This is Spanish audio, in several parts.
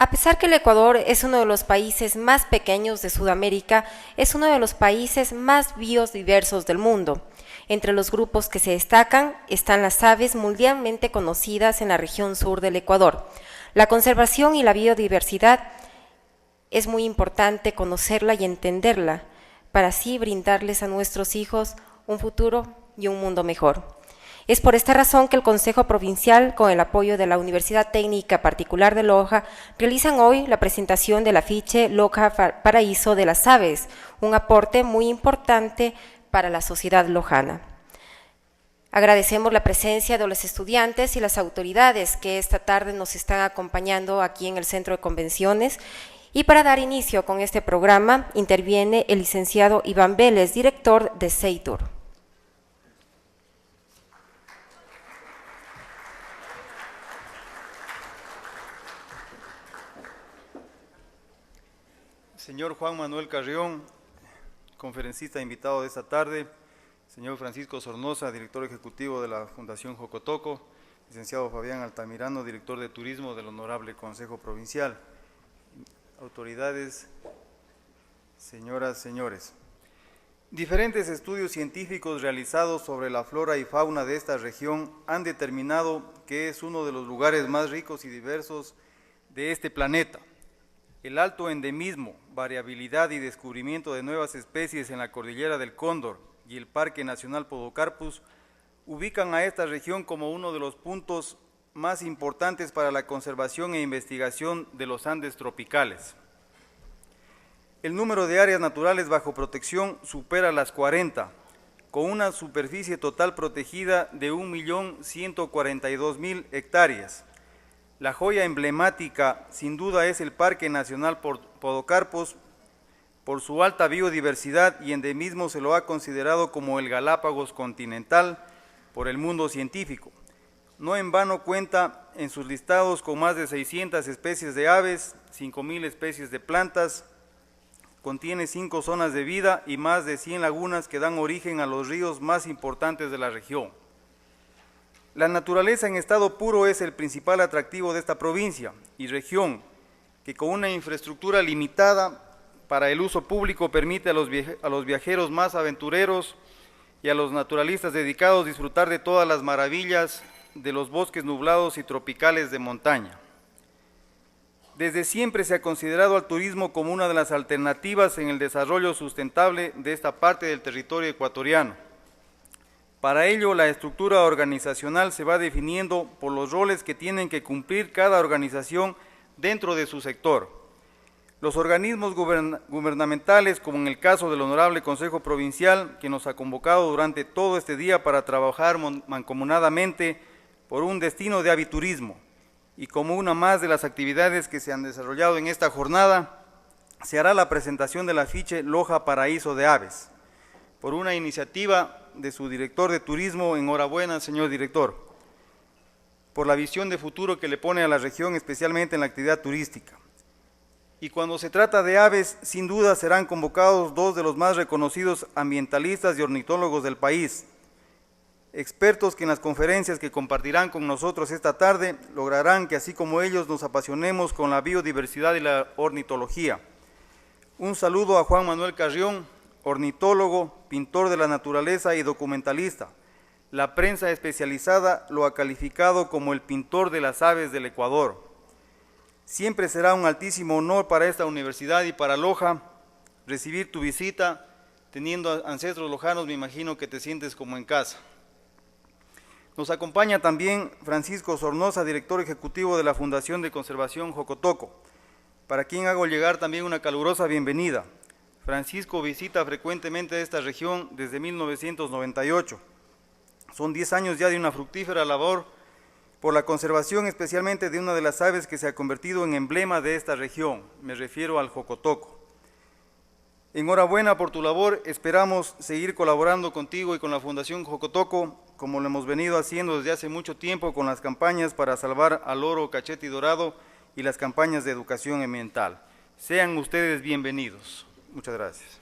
A pesar que el Ecuador es uno de los países más pequeños de Sudamérica, es uno de los países más biodiversos del mundo. Entre los grupos que se destacan están las aves mundialmente conocidas en la región sur del Ecuador. La conservación y la biodiversidad es muy importante conocerla y entenderla, para así brindarles a nuestros hijos un futuro y un mundo mejor. Es por esta razón que el Consejo Provincial, con el apoyo de la Universidad Técnica Particular de Loja, realizan hoy la presentación del afiche Loja Paraíso de las Aves, un aporte muy importante para la sociedad lojana. Agradecemos la presencia de los estudiantes y las autoridades que esta tarde nos están acompañando aquí en el Centro de Convenciones. Y para dar inicio con este programa, interviene el licenciado Iván Vélez, director de Seitur. Señor Juan Manuel Carrión, conferencista invitado de esta tarde, señor Francisco Sornosa, director ejecutivo de la Fundación Jocotoco, licenciado Fabián Altamirano, director de Turismo del Honorable Consejo Provincial, autoridades, señoras, señores. Diferentes estudios científicos realizados sobre la flora y fauna de esta región han determinado que es uno de los lugares más ricos y diversos de este planeta. El alto endemismo, variabilidad y descubrimiento de nuevas especies en la cordillera del Cóndor y el Parque Nacional Podocarpus ubican a esta región como uno de los puntos más importantes para la conservación e investigación de los Andes tropicales. El número de áreas naturales bajo protección supera las 40, con una superficie total protegida de 1.142.000 hectáreas. La joya emblemática, sin duda, es el Parque Nacional Podocarpus. Por su alta biodiversidad y endemismo se lo ha considerado como el Galápagos continental por el mundo científico. No en vano cuenta en sus listados con más de 600 especies de aves, 5.000 especies de plantas, contiene 5 zonas de vida y más de 100 lagunas que dan origen a los ríos más importantes de la región. La naturaleza en estado puro es el principal atractivo de esta provincia y región, que con una infraestructura limitada para el uso público permite a los viajeros más aventureros y a los naturalistas dedicados disfrutar de todas las maravillas de los bosques nublados y tropicales de montaña. Desde siempre se ha considerado al turismo como una de las alternativas en el desarrollo sustentable de esta parte del territorio ecuatoriano. Para ello, la estructura organizacional se va definiendo por los roles que tienen que cumplir cada organización dentro de su sector. Los organismos gubernamentales, como en el caso del Honorable Consejo Provincial, que nos ha convocado durante todo este día para trabajar mancomunadamente por un destino de aviturismo, y como una más de las actividades que se han desarrollado en esta jornada, se hará la presentación del afiche Loja Paraíso de Aves, por una iniciativa de su director de turismo. Enhorabuena, señor director, por la visión de futuro que le pone a la región, especialmente en la actividad turística. Y cuando se trata de aves, sin duda serán convocados 2 de los más reconocidos ambientalistas y ornitólogos del país, expertos que en las conferencias que compartirán con nosotros esta tarde lograrán que así como ellos nos apasionemos con la biodiversidad y la ornitología. Un saludo a Juan Manuel Carrión, ornitólogo, pintor de la naturaleza y documentalista. La prensa especializada lo ha calificado como el pintor de las aves del Ecuador. Siempre será un altísimo honor para esta universidad y para Loja recibir tu visita. Teniendo ancestros lojanos, me imagino que te sientes como en casa. Nos acompaña también Francisco Sornosa, director ejecutivo de la Fundación de Conservación Jocotoco, para quien hago llegar también una calurosa bienvenida. Francisco visita frecuentemente esta región desde 1998. Son 10 años ya de una fructífera labor por la conservación, especialmente de una de las aves que se ha convertido en emblema de esta región, me refiero al jocotoco. Enhorabuena por tu labor, esperamos seguir colaborando contigo y con la Fundación Jocotoco, como lo hemos venido haciendo desde hace mucho tiempo con las campañas para salvar al loro cachete y dorado y las campañas de educación ambiental. Sean ustedes bienvenidos. Muchas gracias.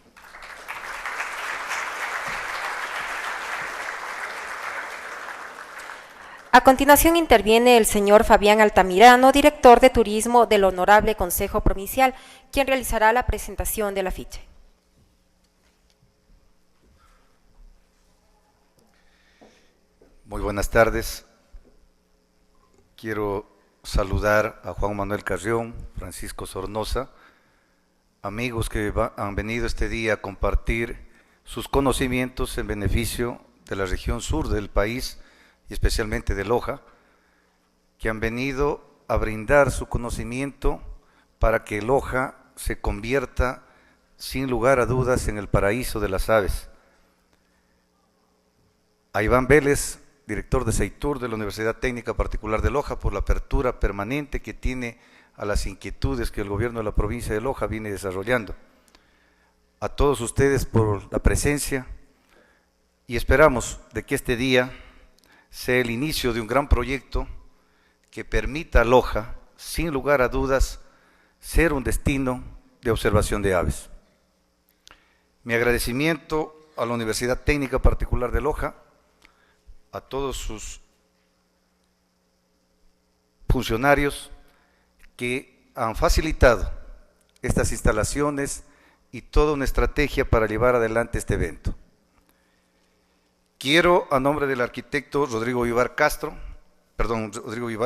A continuación interviene el señor Fabián Altamirano, director de Turismo del Honorable Consejo Provincial, quien realizará la presentación del afiche. Muy buenas tardes. Quiero saludar a Juan Manuel Carrión, Francisco Sornosa, amigos que han venido este día a compartir sus conocimientos en beneficio de la región sur del país y especialmente de Loja, que han venido a brindar su conocimiento para que Loja se convierta sin lugar a dudas en el paraíso de las aves. A Iván Vélez, director de CEITUR de la Universidad Técnica Particular de Loja, por la apertura permanente que tiene a las inquietudes que el gobierno de la provincia de Loja viene desarrollando. A todos ustedes por la presencia y esperamos de que este día sea el inicio de un gran proyecto que permita a Loja, sin lugar a dudas, ser un destino de observación de aves. Mi agradecimiento a la Universidad Técnica Particular de Loja, a todos sus funcionarios que han facilitado estas instalaciones y toda una estrategia para llevar adelante este evento. Quiero, a nombre del arquitecto Rodrigo Vivar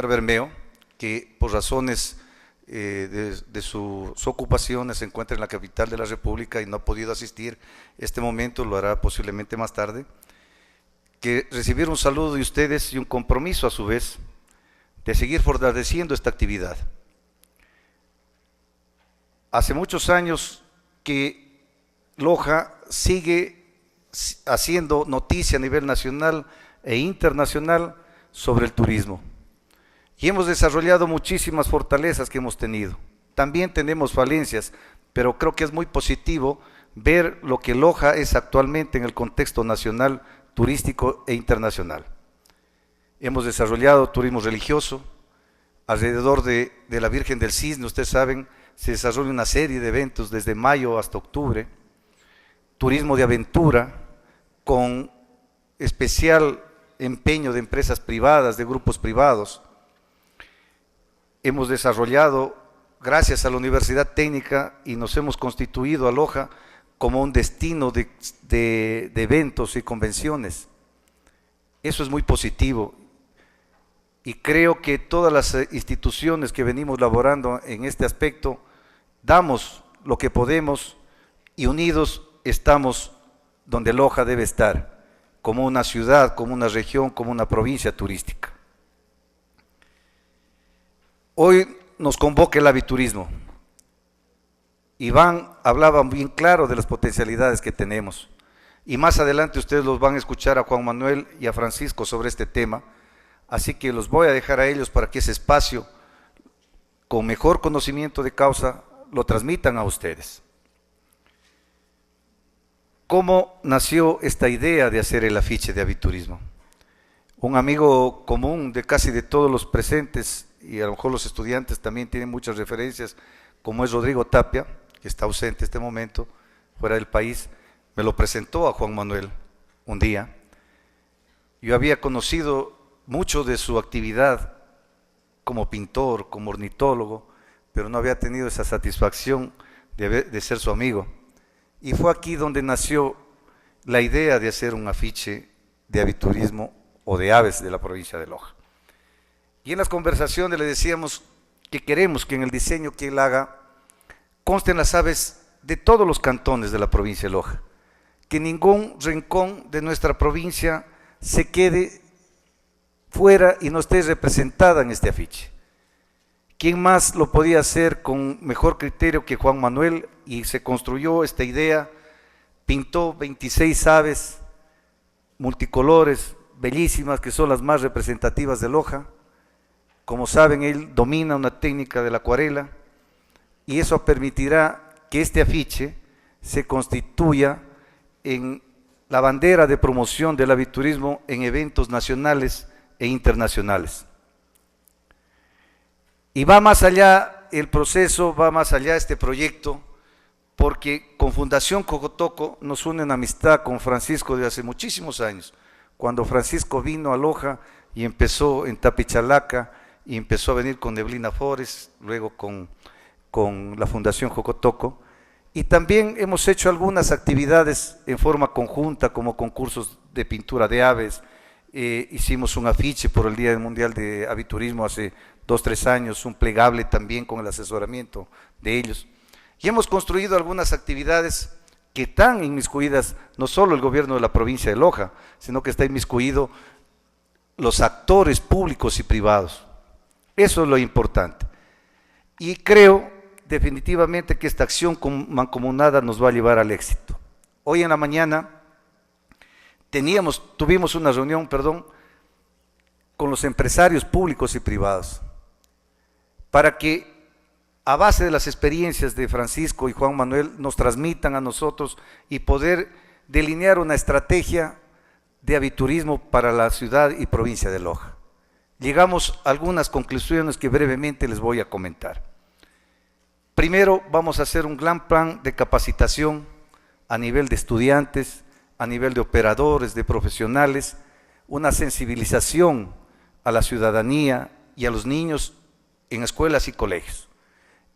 Bermeo, que por razones de sus ocupaciones se encuentra en la capital de la República y no ha podido asistir este momento, lo hará posiblemente más tarde, que recibir un saludo de ustedes y un compromiso a su vez de seguir fortaleciendo esta actividad. Hace muchos años que Loja sigue haciendo noticia a nivel nacional e internacional sobre el turismo. Y hemos desarrollado muchísimas fortalezas que hemos tenido. También tenemos falencias, pero creo que es muy positivo ver lo que Loja es actualmente en el contexto nacional, turístico e internacional. Hemos desarrollado turismo religioso, alrededor de la Virgen del Cisne, ustedes saben, se desarrolla una serie de eventos desde mayo hasta octubre, turismo de aventura, con especial empeño de empresas privadas, de grupos privados. Hemos desarrollado, gracias a la Universidad Técnica, y nos hemos constituido a Loja como un destino de eventos y convenciones. Eso es muy positivo y creo que todas las instituciones que venimos laborando en este aspecto damos lo que podemos y unidos estamos donde Loja debe estar, como una ciudad, como una región, como una provincia turística. Hoy nos convoca el aviturismo. Iván hablaba bien claro de las potencialidades que tenemos y más adelante ustedes los van a escuchar a Juan Manuel y a Francisco sobre este tema, así que los voy a dejar a ellos para que ese espacio con mejor conocimiento de causa lo transmitan a ustedes. ¿Cómo nació esta idea de hacer el afiche de aviturismo? Un amigo común de casi de todos los presentes, y a lo mejor los estudiantes también tienen muchas referencias, como es Rodrigo Tapia, que está ausente en este momento, fuera del país, me lo presentó a Juan Manuel un día. Yo había conocido mucho de su actividad como pintor, como ornitólogo, pero no había tenido esa satisfacción de ser su amigo. Y fue aquí donde nació la idea de hacer un afiche de aviturismo o de aves de la provincia de Loja. Y en las conversaciones le decíamos que queremos que en el diseño que él haga consten las aves de todos los cantones de la provincia de Loja, que ningún rincón de nuestra provincia se quede fuera y no esté representada en este afiche. ¿Quién más lo podía hacer con mejor criterio que Juan Manuel? Y se construyó esta idea, pintó 26 aves multicolores, bellísimas, que son las más representativas de Loja. Como saben, él domina una técnica de la acuarela y eso permitirá que este afiche se constituya en la bandera de promoción del aviturismo en eventos nacionales e internacionales. Y va más allá el proceso, va más allá este proyecto, porque con Fundación Cocotoco nos une una amistad con Francisco de hace muchísimos años. Cuando Francisco vino a Loja y empezó en Tapichalaca, y empezó a venir con Neblina Forest, luego con la Fundación Jocotoco, y también hemos hecho algunas actividades en forma conjunta, como concursos de pintura de aves. Hicimos un afiche por el Día Mundial de Aviturismo hace 2 o 3 años, un plegable también con el asesoramiento de ellos, y hemos construido algunas actividades que están inmiscuidas no solo el gobierno de la provincia de Loja, sino que está inmiscuido los actores públicos y privados. Eso es lo importante, y creo definitivamente que esta acción mancomunada nos va a llevar al éxito. Hoy en la mañana tuvimos una reunión, con los empresarios públicos y privados, para que a base de las experiencias de Francisco y Juan Manuel nos transmitan a nosotros y poder delinear una estrategia de aviturismo para la ciudad y provincia de Loja. Llegamos a algunas conclusiones que brevemente les voy a comentar. Primero, vamos a hacer un gran plan de capacitación a nivel de estudiantes, a nivel de operadores, de profesionales, una sensibilización a la ciudadanía y a los niños en escuelas y colegios.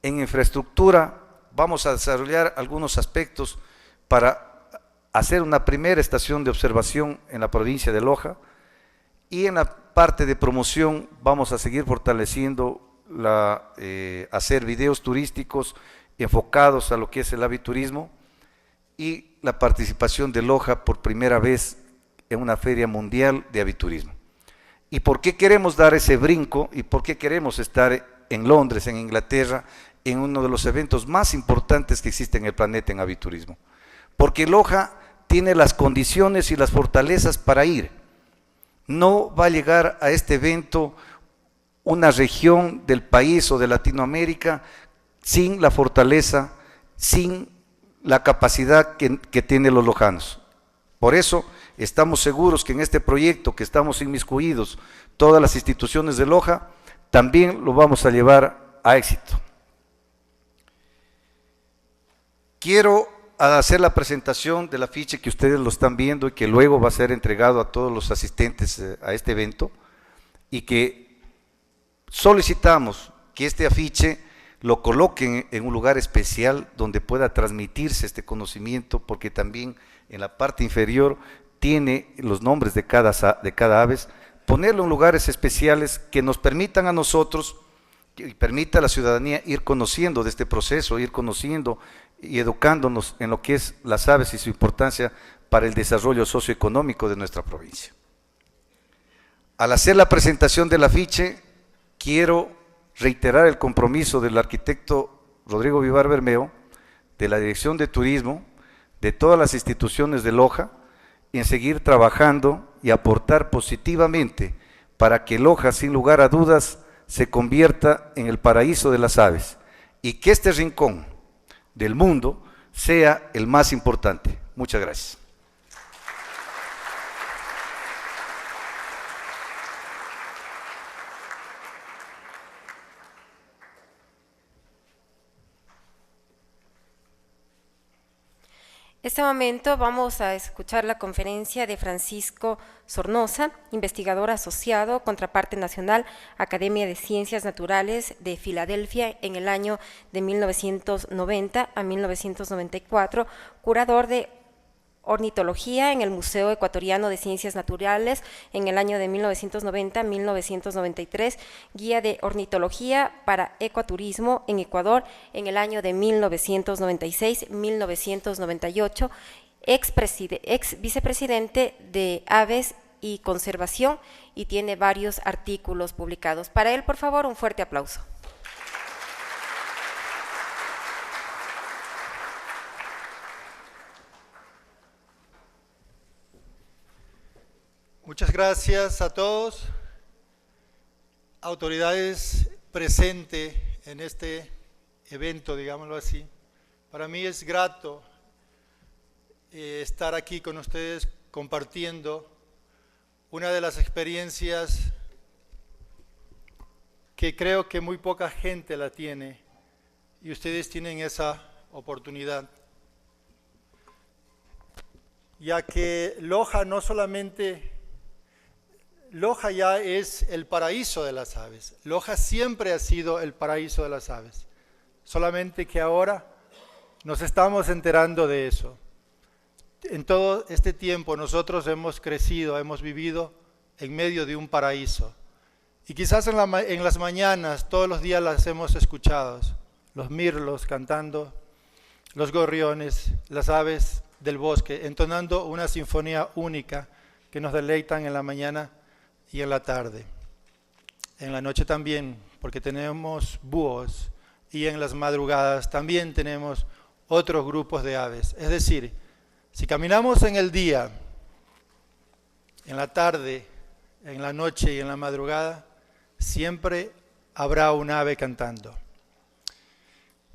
En infraestructura vamos a desarrollar algunos aspectos para hacer una primera estación de observación en la provincia de Loja, y en la parte de promoción vamos a seguir fortaleciendo hacer videos turísticos enfocados a lo que es el aviturismo y la participación de Loja por primera vez en una feria mundial de aviturismo. ¿Y por qué queremos dar ese brinco y por qué queremos estar en Londres, en Inglaterra, en uno de los eventos más importantes que existe en el planeta en aviturismo? Porque Loja tiene las condiciones y las fortalezas para ir. No va a llegar a este evento una región del país o de Latinoamérica sin la fortaleza, sin la capacidad que tienen los lojanos. Por eso estamos seguros que en este proyecto que estamos inmiscuidos, todas las instituciones de Loja, también lo vamos a llevar a éxito. Quiero hacer la presentación del afiche que ustedes lo están viendo y que luego va a ser entregado a todos los asistentes a este evento, y que solicitamos que este afiche lo coloquen en un lugar especial donde pueda transmitirse este conocimiento, porque también en la parte inferior tiene los nombres de cada aves, ponerlo en lugares especiales que nos permitan a nosotros y permita a la ciudadanía ir conociendo de este proceso, ir conociendo y educándonos en lo que es las aves y su importancia para el desarrollo socioeconómico de nuestra provincia. Al hacer la presentación del afiche, quiero reiterar el compromiso del arquitecto Rodrigo Vivar Bermeo, de la Dirección de Turismo, de todas las instituciones de Loja, en seguir trabajando y aportar positivamente para que Loja, sin lugar a dudas, se convierta en el paraíso de las aves, y que este rincón del mundo sea el más importante. Muchas gracias. En este momento vamos a escuchar la conferencia de Francisco Sornosa, investigador asociado, contraparte nacional, Academia de Ciencias Naturales de Filadelfia en el año de 1990 a 1994, curador de ornitología en el Museo Ecuatoriano de Ciencias Naturales en el año de 1990 a 1993, guía de ornitología para ecoturismo en Ecuador en el año de 1996-1998, ex vicepresidente de Aves y Conservación, y tiene varios artículos publicados. Para él, por favor, un fuerte aplauso. Muchas gracias a todos, autoridades presentes en este evento, digámoslo así. Para mí es grato estar aquí con ustedes compartiendo una de las experiencias que creo que muy poca gente la tiene, y ustedes tienen esa oportunidad. Ya que Loja no solamente Loja ya es el paraíso de las aves. Loja siempre ha sido el paraíso de las aves. Solamente que ahora nos estamos enterando de eso. En todo este tiempo nosotros hemos crecido, hemos vivido en medio de un paraíso. Y quizás en las mañanas, todos los días las hemos escuchado. Los mirlos cantando, los gorriones, las aves del bosque, entonando una sinfonía única que nos deleitan en la mañana y en la tarde. En la noche también, porque tenemos búhos, y en las madrugadas también tenemos otros grupos de aves. Es decir, si caminamos en el día, en la tarde, en la noche y en la madrugada, siempre habrá un ave cantando.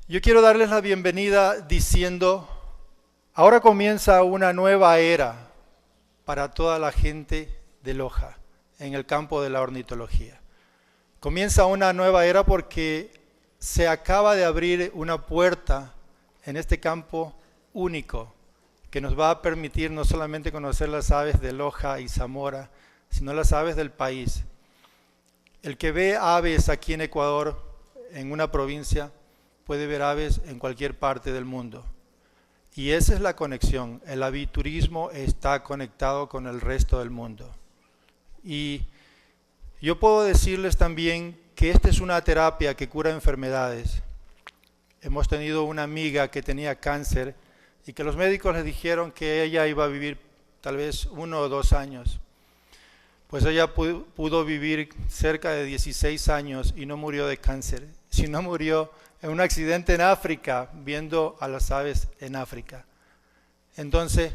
Yo quiero darles la bienvenida diciendo, ahora comienza una nueva era para toda la gente de Loja en el campo de la ornitología. Comienza una nueva era porque se acaba de abrir una puerta en este campo único que nos va a permitir no solamente conocer las aves de Loja y Zamora, sino las aves del país. El que ve aves aquí en Ecuador, en una provincia, puede ver aves en cualquier parte del mundo. Y esa es la conexión. El aviturismo está conectado con el resto del mundo. Y yo puedo decirles también que esta es una terapia que cura enfermedades. Hemos tenido una amiga que tenía cáncer y que los médicos le dijeron que ella iba a vivir tal vez 1 o 2 años. Pues ella pudo vivir cerca de 16 años y no murió de cáncer, sino murió en un accidente en África, viendo a las aves en África. Entonces,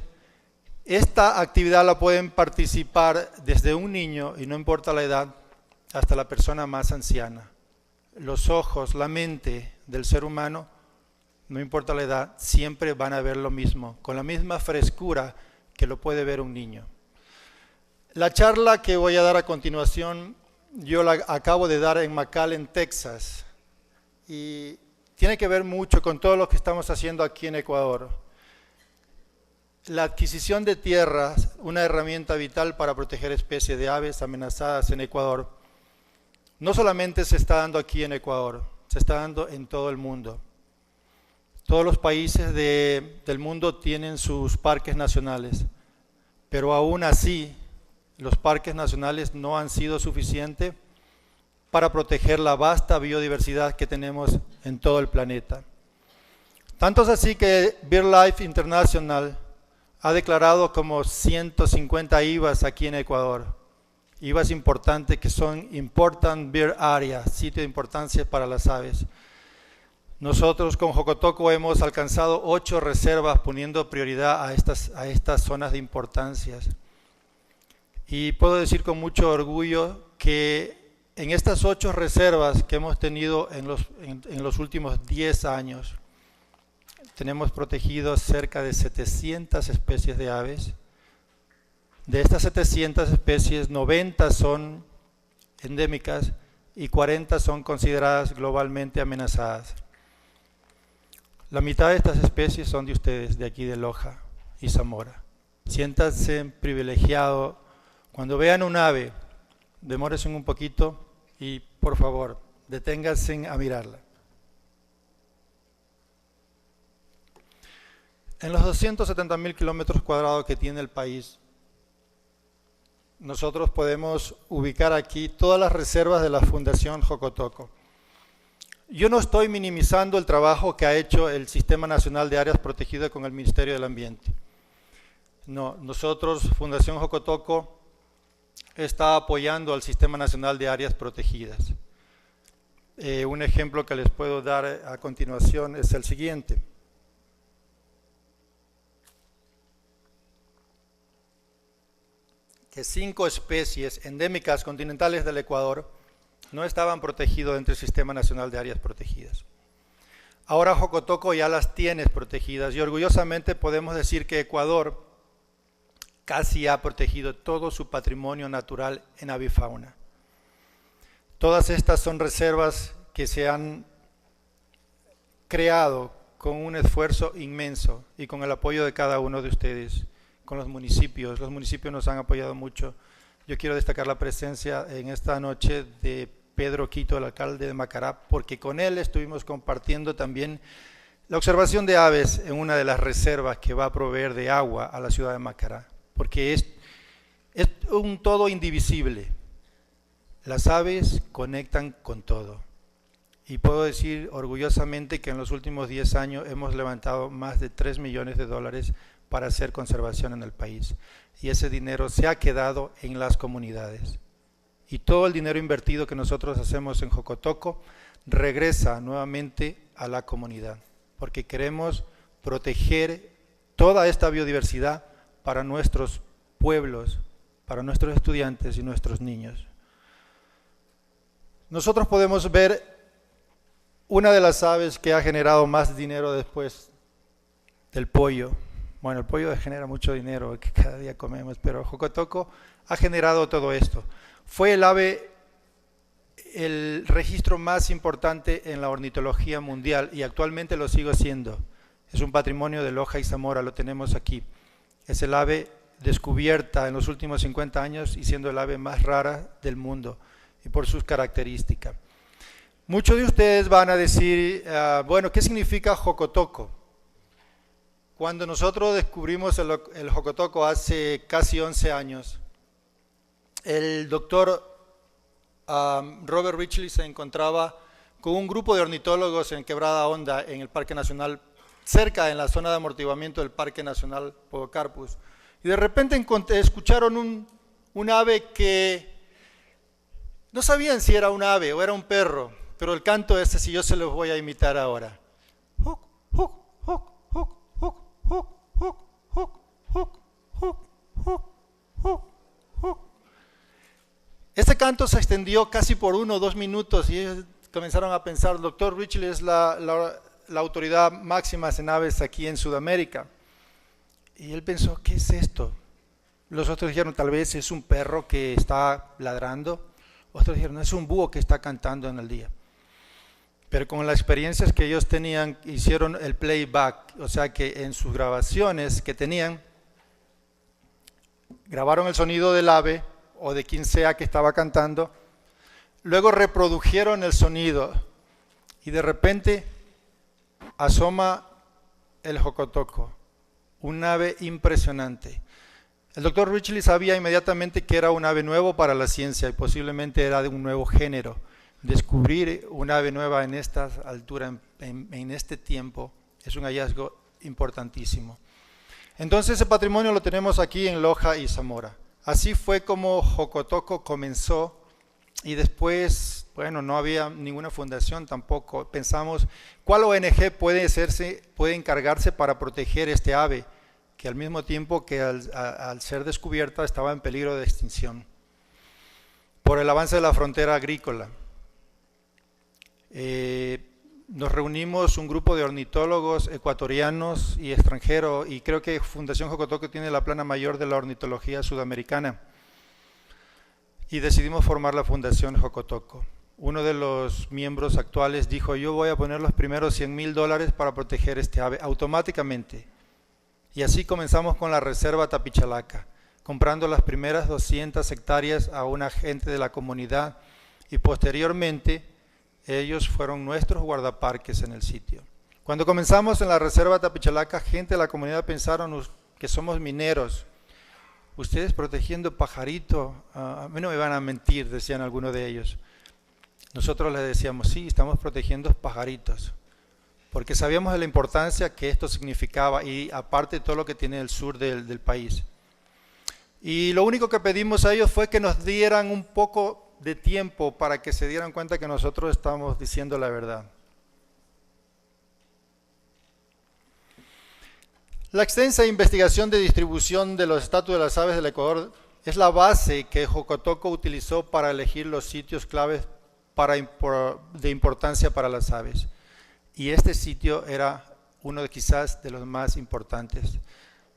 esta actividad la pueden participar desde un niño, y no importa la edad, hasta la persona más anciana. Los ojos, la mente del ser humano, no importa la edad, siempre van a ver lo mismo, con la misma frescura que lo puede ver un niño. La charla que voy a dar a continuación, yo la acabo de dar en McAllen, Texas, y tiene que ver mucho con todo lo que estamos haciendo aquí en Ecuador. La adquisición de tierras, una herramienta vital para proteger especies de aves amenazadas en Ecuador, no solamente se está dando aquí en Ecuador, se está dando en todo el mundo. Todos los países del mundo tienen sus parques nacionales, pero aún así los parques nacionales no han sido suficientes para proteger la vasta biodiversidad que tenemos en todo el planeta. Tanto es así que BirdLife International ha declarado como 150 IVAs aquí en Ecuador. IVAs importantes que son Important Bird Area, sitio de importancia para las aves. Nosotros con Jocotoco hemos alcanzado 8 reservas poniendo prioridad a estas zonas de importancia. Y puedo decir con mucho orgullo que en estas 8 reservas que hemos tenido en los últimos 10 años, tenemos protegidos cerca de 700 especies de aves. De estas 700 especies, 90 son endémicas y 40 son consideradas globalmente amenazadas. La mitad de estas especies son de ustedes, de aquí de Loja y Zamora. Siéntanse privilegiados. Cuando vean un ave, demórense un poquito y, por favor, deténganse a mirarla. En los 270.000 kilómetros cuadrados que tiene el país, nosotros podemos ubicar aquí todas las reservas de la Fundación Jocotoco. Yo no estoy minimizando el trabajo que ha hecho el Sistema Nacional de Áreas Protegidas con el Ministerio del Ambiente. No, nosotros, Fundación Jocotoco, está apoyando al Sistema Nacional de Áreas Protegidas. Un ejemplo que les puedo dar a continuación es el siguiente. Que 5 especies endémicas continentales del Ecuador no estaban protegidas dentro del Sistema Nacional de Áreas Protegidas. Ahora Jocotoco ya las tiene protegidas y orgullosamente podemos decir que Ecuador casi ha protegido todo su patrimonio natural en avifauna. Todas estas son reservas que se han creado con un esfuerzo inmenso y con el apoyo de cada uno de ustedes, con los municipios. Los municipios nos han apoyado mucho. yo quiero destacar la presencia en esta noche de Pedro Quito, el alcalde de Macará, porque con él estuvimos compartiendo también la observación de aves en una de las reservas que va a proveer de agua a la ciudad de Macará, porque es un todo indivisible. Las aves conectan con todo. Y puedo decir orgullosamente que en los últimos 10 años hemos levantado más de $3 millones para hacer conservación en el país. Y ese dinero se ha quedado en las comunidades. Y todo el dinero invertido que nosotros hacemos en Jocotoco regresa nuevamente a la comunidad, porque queremos proteger toda esta biodiversidad para nuestros pueblos, para nuestros estudiantes y nuestros niños. Nosotros podemos ver una de las aves que ha generado más dinero después del pollo. Bueno, el pollo genera mucho dinero que cada día comemos, pero Jocotoco ha generado todo esto. Fue el ave, el registro más importante en la ornitología mundial y actualmente lo sigue siendo. Es un patrimonio de Loja y Zamora, lo tenemos aquí. Es el ave descubierta en los últimos 50 años y siendo el ave más rara del mundo y por sus características. Muchos de ustedes van a decir, bueno, ¿qué significa Jocotoco? Cuando nosotros descubrimos el Jocotoco hace casi 11 años, el doctor Robert Richley se encontraba con un grupo de ornitólogos en Quebrada Honda, en el Parque Nacional, cerca en la zona de amortiguamiento del Parque Nacional Podocarpus. Y de repente escucharon un ave que no sabían si era un ave o era un perro, pero el canto ese sí yo se los voy a imitar ahora. Este canto se extendió casi por 1 o 2 minutos y ellos comenzaron a pensar, el doctor Richley es la autoridad máxima en aves aquí en Sudamérica. Y él pensó, ¿qué es esto? Los otros dijeron, tal vez es un perro que está ladrando. Otros dijeron, es un búho que está cantando en el día. Pero con las experiencias que ellos tenían, hicieron el playback, o sea que en sus grabaciones que tenían, grabaron el sonido del ave o de quien sea que estaba cantando, luego reprodujeron el sonido y de repente asoma el Jocotoco, un ave impresionante. El doctor Richley sabía inmediatamente que era un ave nuevo para la ciencia y posiblemente era de un nuevo género. Descubrir una ave nueva en esta altura, en este tiempo, es un hallazgo importantísimo. Entonces ese patrimonio lo tenemos aquí en Loja y Zamora. Así fue como Jocotoco comenzó y después, bueno, no había ninguna fundación tampoco. Pensamos, ¿cuál ONG puede encargarse para proteger este ave? Que al mismo tiempo que al ser descubierta estaba en peligro de extinción por el avance de la frontera agrícola. Nos reunimos un grupo de ornitólogos ecuatorianos y extranjeros y creo que Fundación Jocotoco tiene la plana mayor de la ornitología sudamericana y decidimos formar la Fundación Jocotoco. Uno de los miembros actuales dijo, yo voy a poner los primeros $100,000 para proteger este ave automáticamente. Y así comenzamos con la Reserva Tapichalaca, comprando las primeras 200 hectáreas a una gente de la comunidad y posteriormente ellos fueron nuestros guardaparques en el sitio. Cuando comenzamos en la Reserva Tapichalaca, gente de la comunidad pensaron que somos mineros. Ustedes protegiendo pajaritos, a mí no me van a mentir, decían algunos de ellos. Nosotros les decíamos, sí, estamos protegiendo pajaritos. Porque sabíamos de la importancia que esto significaba y aparte de todo lo que tiene el sur del país. Y lo único que pedimos a ellos fue que nos dieran un poco de tiempo para que se dieran cuenta que nosotros estamos diciendo la verdad. La extensa investigación de distribución de los estatus de las aves del Ecuador es la base que Jocotoco utilizó para elegir los sitios claves de importancia para las aves. Y este sitio era uno quizás de los más importantes.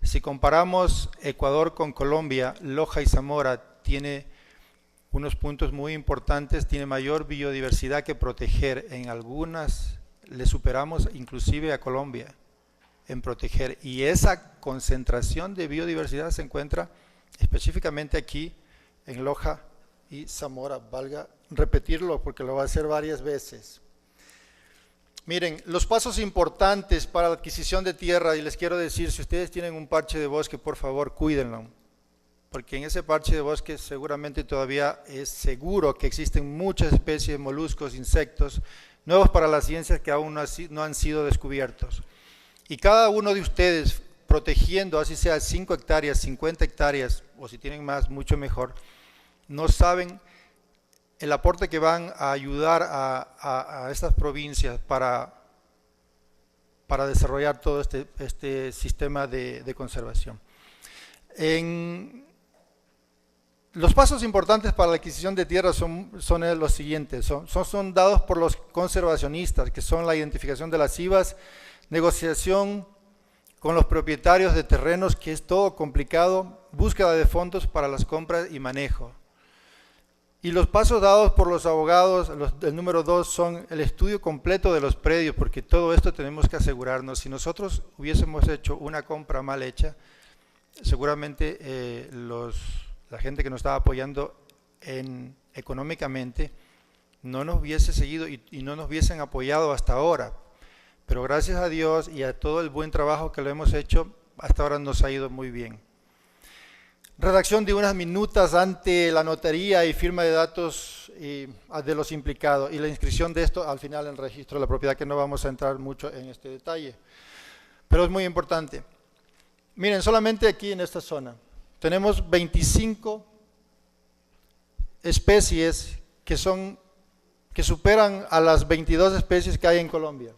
Si comparamos Ecuador con Colombia, Loja y Zamora tiene unos puntos muy importantes, tiene mayor biodiversidad que proteger. En algunas le superamos inclusive a Colombia en proteger. Y esa concentración de biodiversidad se encuentra específicamente aquí en Loja y Zamora. Valga repetirlo porque lo va a hacer varias veces. Miren, los pasos importantes para la adquisición de tierra, y les quiero decir, si ustedes tienen un parche de bosque, por favor, cuídenlo, porque en ese parche de bosque seguramente todavía es seguro que existen muchas especies de moluscos, insectos, nuevos para la ciencia que aún no han sido descubiertos. Y cada uno de ustedes, protegiendo, así sea 5 hectáreas, 50 hectáreas, o si tienen más, mucho mejor, no saben el aporte que van a ayudar a estas provincias para desarrollar todo este sistema de conservación. Los pasos importantes para la adquisición de tierra son los siguientes, son dados por los conservacionistas, que son la identificación de las IVAs, negociación con los propietarios de terrenos, que es todo complicado, búsqueda de fondos para las compras y manejo. Y los pasos dados por los abogados, el número 2, son el estudio completo de los predios, porque todo esto tenemos que asegurarnos. Si nosotros hubiésemos hecho una compra mal hecha, seguramente la gente que nos estaba apoyando económicamente no nos hubiese seguido y no nos hubiesen apoyado hasta ahora. Pero gracias a Dios y a todo el buen trabajo que lo hemos hecho, hasta ahora nos ha ido muy bien. Redacción de unas minutas ante la notaría y firma de datos de los implicados y la inscripción de esto al final en el registro de la propiedad, que no vamos a entrar mucho en este detalle, pero es muy importante. Miren, solamente aquí en esta zona tenemos 25 especies que superan a las 22 especies que hay en Colombia.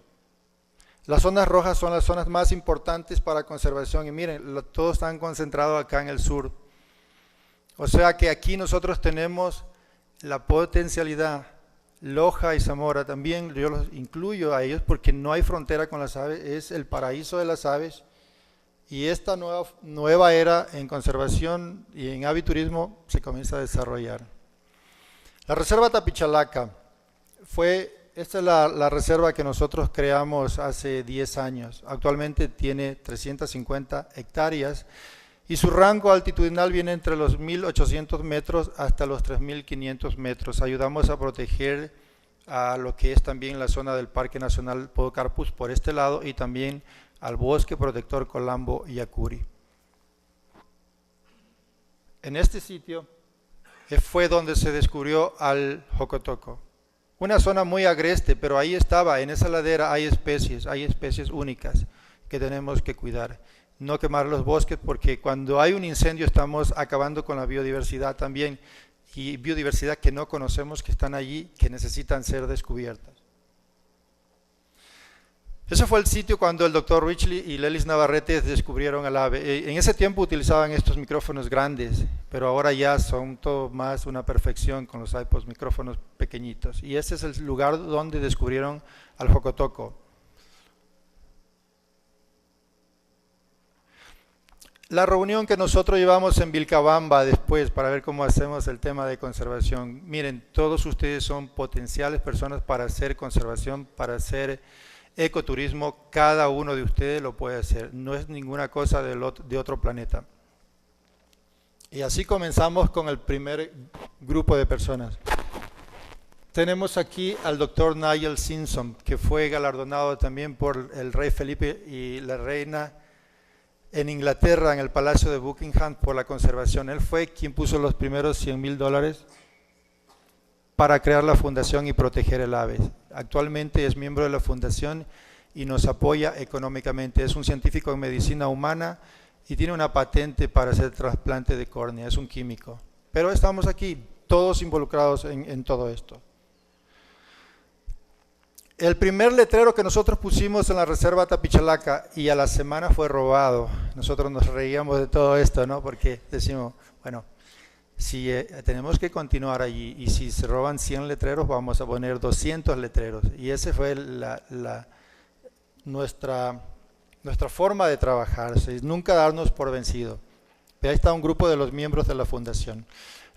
Las zonas rojas son las zonas más importantes para conservación y miren, todos están concentrados acá en el sur. O sea que aquí nosotros tenemos la potencialidad. Loja y Zamora también, yo los incluyo a ellos porque no hay frontera con las aves, es el paraíso de las aves, y esta nueva era en conservación y en aviturismo se comienza a desarrollar. La reserva Tapichalaca esta es la reserva que nosotros creamos hace 10 años. Actualmente tiene 350 hectáreas y su rango altitudinal viene entre los 1.800 metros hasta los 3.500 metros. Ayudamos a proteger a lo que es también la zona del Parque Nacional Podocarpus por este lado y también al Bosque Protector Colambo y Yacuri. En este sitio fue donde se descubrió al jocotoco. Una zona muy agreste, pero ahí estaba, en esa ladera hay especies únicas que tenemos que cuidar. No quemar los bosques, porque cuando hay un incendio estamos acabando con la biodiversidad también, y biodiversidad que no conocemos, que están allí, que necesitan ser descubiertas. Ese fue el sitio cuando el doctor Richley y Lelis Navarrete descubrieron al ave. En ese tiempo utilizaban estos micrófonos grandes, pero ahora ya son todo más una perfección con los iPods, micrófonos pequeñitos. Y ese es el lugar donde descubrieron al jocotoco. La reunión que nosotros llevamos en Vilcabamba después para ver cómo hacemos el tema de conservación. Miren, todos ustedes son potenciales personas para hacer conservación, para hacer ecoturismo. Cada uno de ustedes lo puede hacer. No es ninguna cosa de otro planeta. Y así comenzamos con el primer grupo de personas. Tenemos aquí al doctor Nigel Simpson, que fue galardonado también por el rey Felipe y la reina en Inglaterra, en el Palacio de Buckingham, por la conservación. Él fue quien puso los primeros $100,000 para crear la fundación y proteger el ave. Actualmente es miembro de la fundación y nos apoya económicamente. Es un científico en medicina humana y tiene una patente para hacer trasplante de córnea. Es un químico. Pero estamos aquí, todos involucrados en todo esto. El primer letrero que nosotros pusimos en la reserva Tapichalaca y a la semana fue robado. Nosotros nos reíamos de todo esto, ¿no? Porque decimos, bueno, si tenemos que continuar allí y si se roban 100 letreros, vamos a poner 200 letreros. Y esa fue nuestra forma de trabajar, nunca darnos por vencido. Ahí está un grupo de los miembros de la fundación.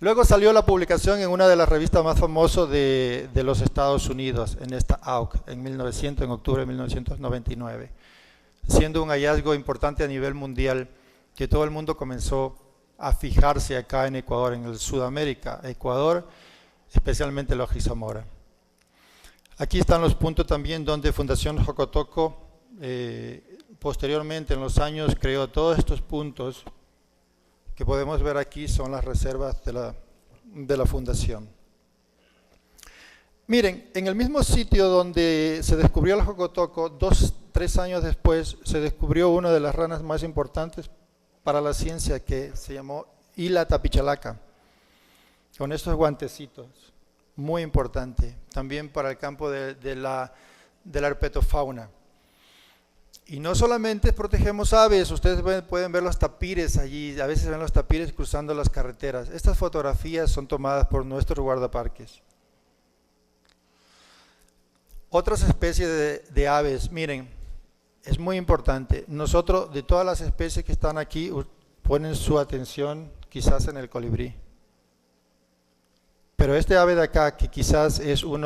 Luego salió la publicación en una de las revistas más famosas de los Estados Unidos, en esta AUC, en octubre de 1999, siendo un hallazgo importante a nivel mundial, que todo el mundo comenzó a fijarse acá en Ecuador, en el Sudamérica, Ecuador, especialmente la hojizamora. Aquí están los puntos también donde Fundación Jocotoco posteriormente en los años creó todos estos puntos que podemos ver aquí, son las reservas de la fundación. Miren, en el mismo sitio donde se descubrió el jocotoco, 2-3 años después se descubrió una de las ranas más importantes para la ciencia, que se llamó Hila tapichalaca, con estos guantecitos, muy importante, también para el campo de la herpetofauna. Y no solamente protegemos aves, ustedes pueden ver los tapires allí, a veces ven los tapires cruzando las carreteras. Estas fotografías son tomadas por nuestros guardaparques. Otras especies de aves, miren, es muy importante. Nosotros, de todas las especies que están aquí, ponen su atención quizás en el colibrí. Pero este ave de acá, que quizás es un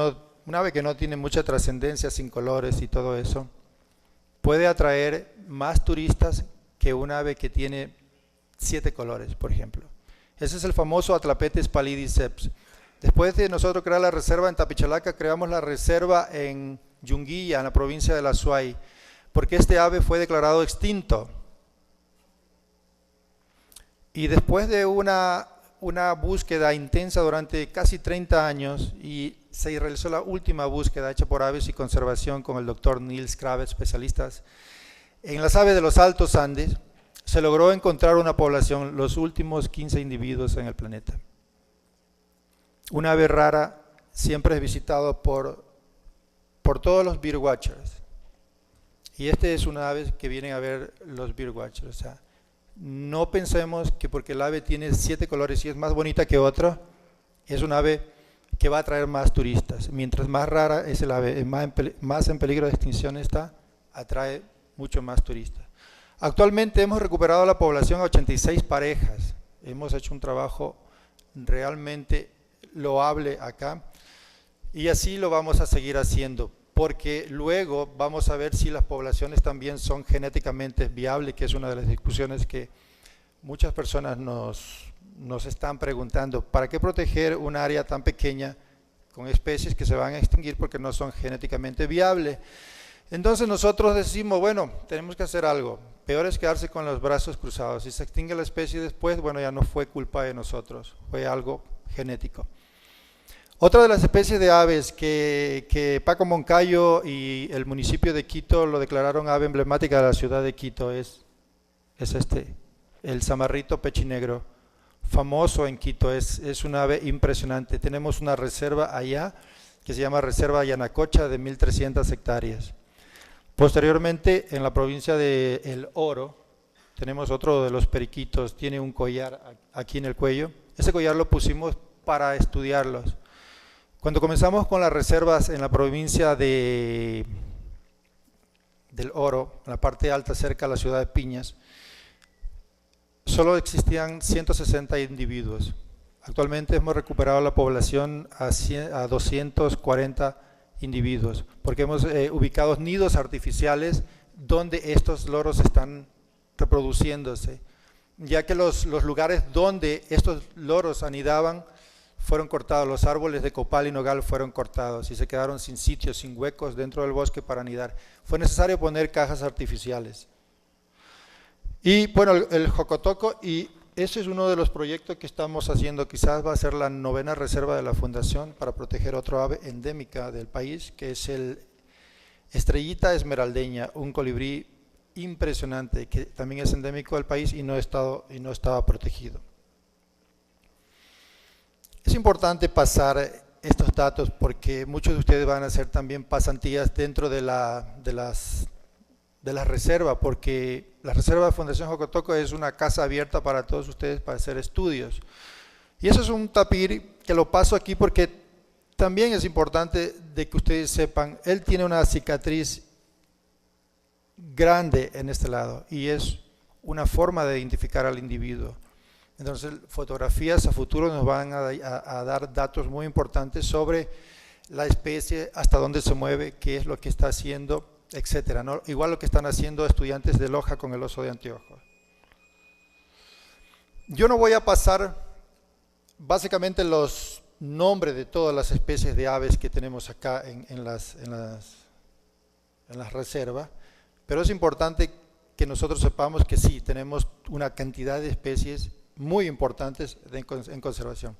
ave que no tiene mucha trascendencia, sin colores y todo eso, puede atraer más turistas que un ave que tiene 7 colores, por ejemplo. Ese es el famoso Atlapetes pallidiceps. Después de nosotros crear la reserva en Tapichalaca, creamos la reserva en Yunguilla, en la provincia de La Suay, porque este ave fue declarado extinto. Y después de una búsqueda intensa durante casi 30 años, y se realizó la última búsqueda hecha por Aves y Conservación con el doctor Niels Krabbe, especialistas en las aves de los Altos Andes, se logró encontrar una población, los últimos 15 individuos en el planeta. Una ave rara, siempre es visitado por todos los birdwatchers. Y este es una ave que vienen a ver los birdwatchers. O sea, no pensemos que porque el ave tiene 7 colores y es más bonita que otra, es un ave que va a atraer más turistas. Mientras más rara es el ave, más en peligro de extinción está, atrae mucho más turistas. Actualmente hemos recuperado la población a 86 parejas. Hemos hecho un trabajo realmente loable acá, y así lo vamos a seguir haciendo, porque luego vamos a ver si las poblaciones también son genéticamente viables, que es una de las discusiones que muchas personas nos están preguntando. ¿Para qué proteger un área tan pequeña con especies que se van a extinguir porque no son genéticamente viables? Entonces nosotros decimos, bueno, tenemos que hacer algo. Peor es quedarse con los brazos cruzados. Si se extingue la especie después, bueno, ya no fue culpa de nosotros, fue algo genético. Otra de las especies de aves que Paco Moncayo y el municipio de Quito lo declararon ave emblemática de la ciudad de Quito es el zamarrito pechinegro, famoso en Quito, es un ave impresionante. Tenemos una reserva allá que se llama Reserva Yanacocha de 1.300 hectáreas. Posteriormente, en la provincia de El Oro, tenemos otro de los periquitos, tiene un collar aquí en el cuello. Ese collar lo pusimos para estudiarlos. Cuando comenzamos con las reservas en la provincia del Oro, en la parte alta cerca de la ciudad de Piñas, solo existían 160 individuos. Actualmente hemos recuperado la población a 240 individuos, porque hemos ubicado nidos artificiales donde estos loros están reproduciéndose, ya que los lugares donde estos loros anidaban fueron cortados, los árboles de copal y nogal fueron cortados y se quedaron sin sitios, sin huecos dentro del bosque para anidar. Fue necesario poner cajas artificiales. Y bueno, el jocotoco, y ese es uno de los proyectos que estamos haciendo, quizás va a ser la 9ª reserva de la Fundación para proteger otro ave endémica del país, que es el estrellita esmeraldeña, un colibrí impresionante que también es endémico del país y no estaba protegido. Es importante pasar estos datos porque muchos de ustedes van a hacer también pasantías dentro de las reservas, porque la reserva de Fundación Jocotoco es una casa abierta para todos ustedes para hacer estudios. Y eso es un tapir que lo paso aquí porque también es importante de que ustedes sepan, él tiene una cicatriz grande en este lado y es una forma de identificar al individuo. Entonces, fotografías a futuro nos van a dar datos muy importantes sobre la especie, hasta dónde se mueve, qué es lo que está haciendo, etcétera, ¿no? Igual lo que están haciendo estudiantes de Loja con el oso de Antioquia. Yo no voy a pasar básicamente los nombres de todas las especies de aves que tenemos acá en las reservas, pero es importante que nosotros sepamos que sí, tenemos una cantidad de especies muy importantes en conservación.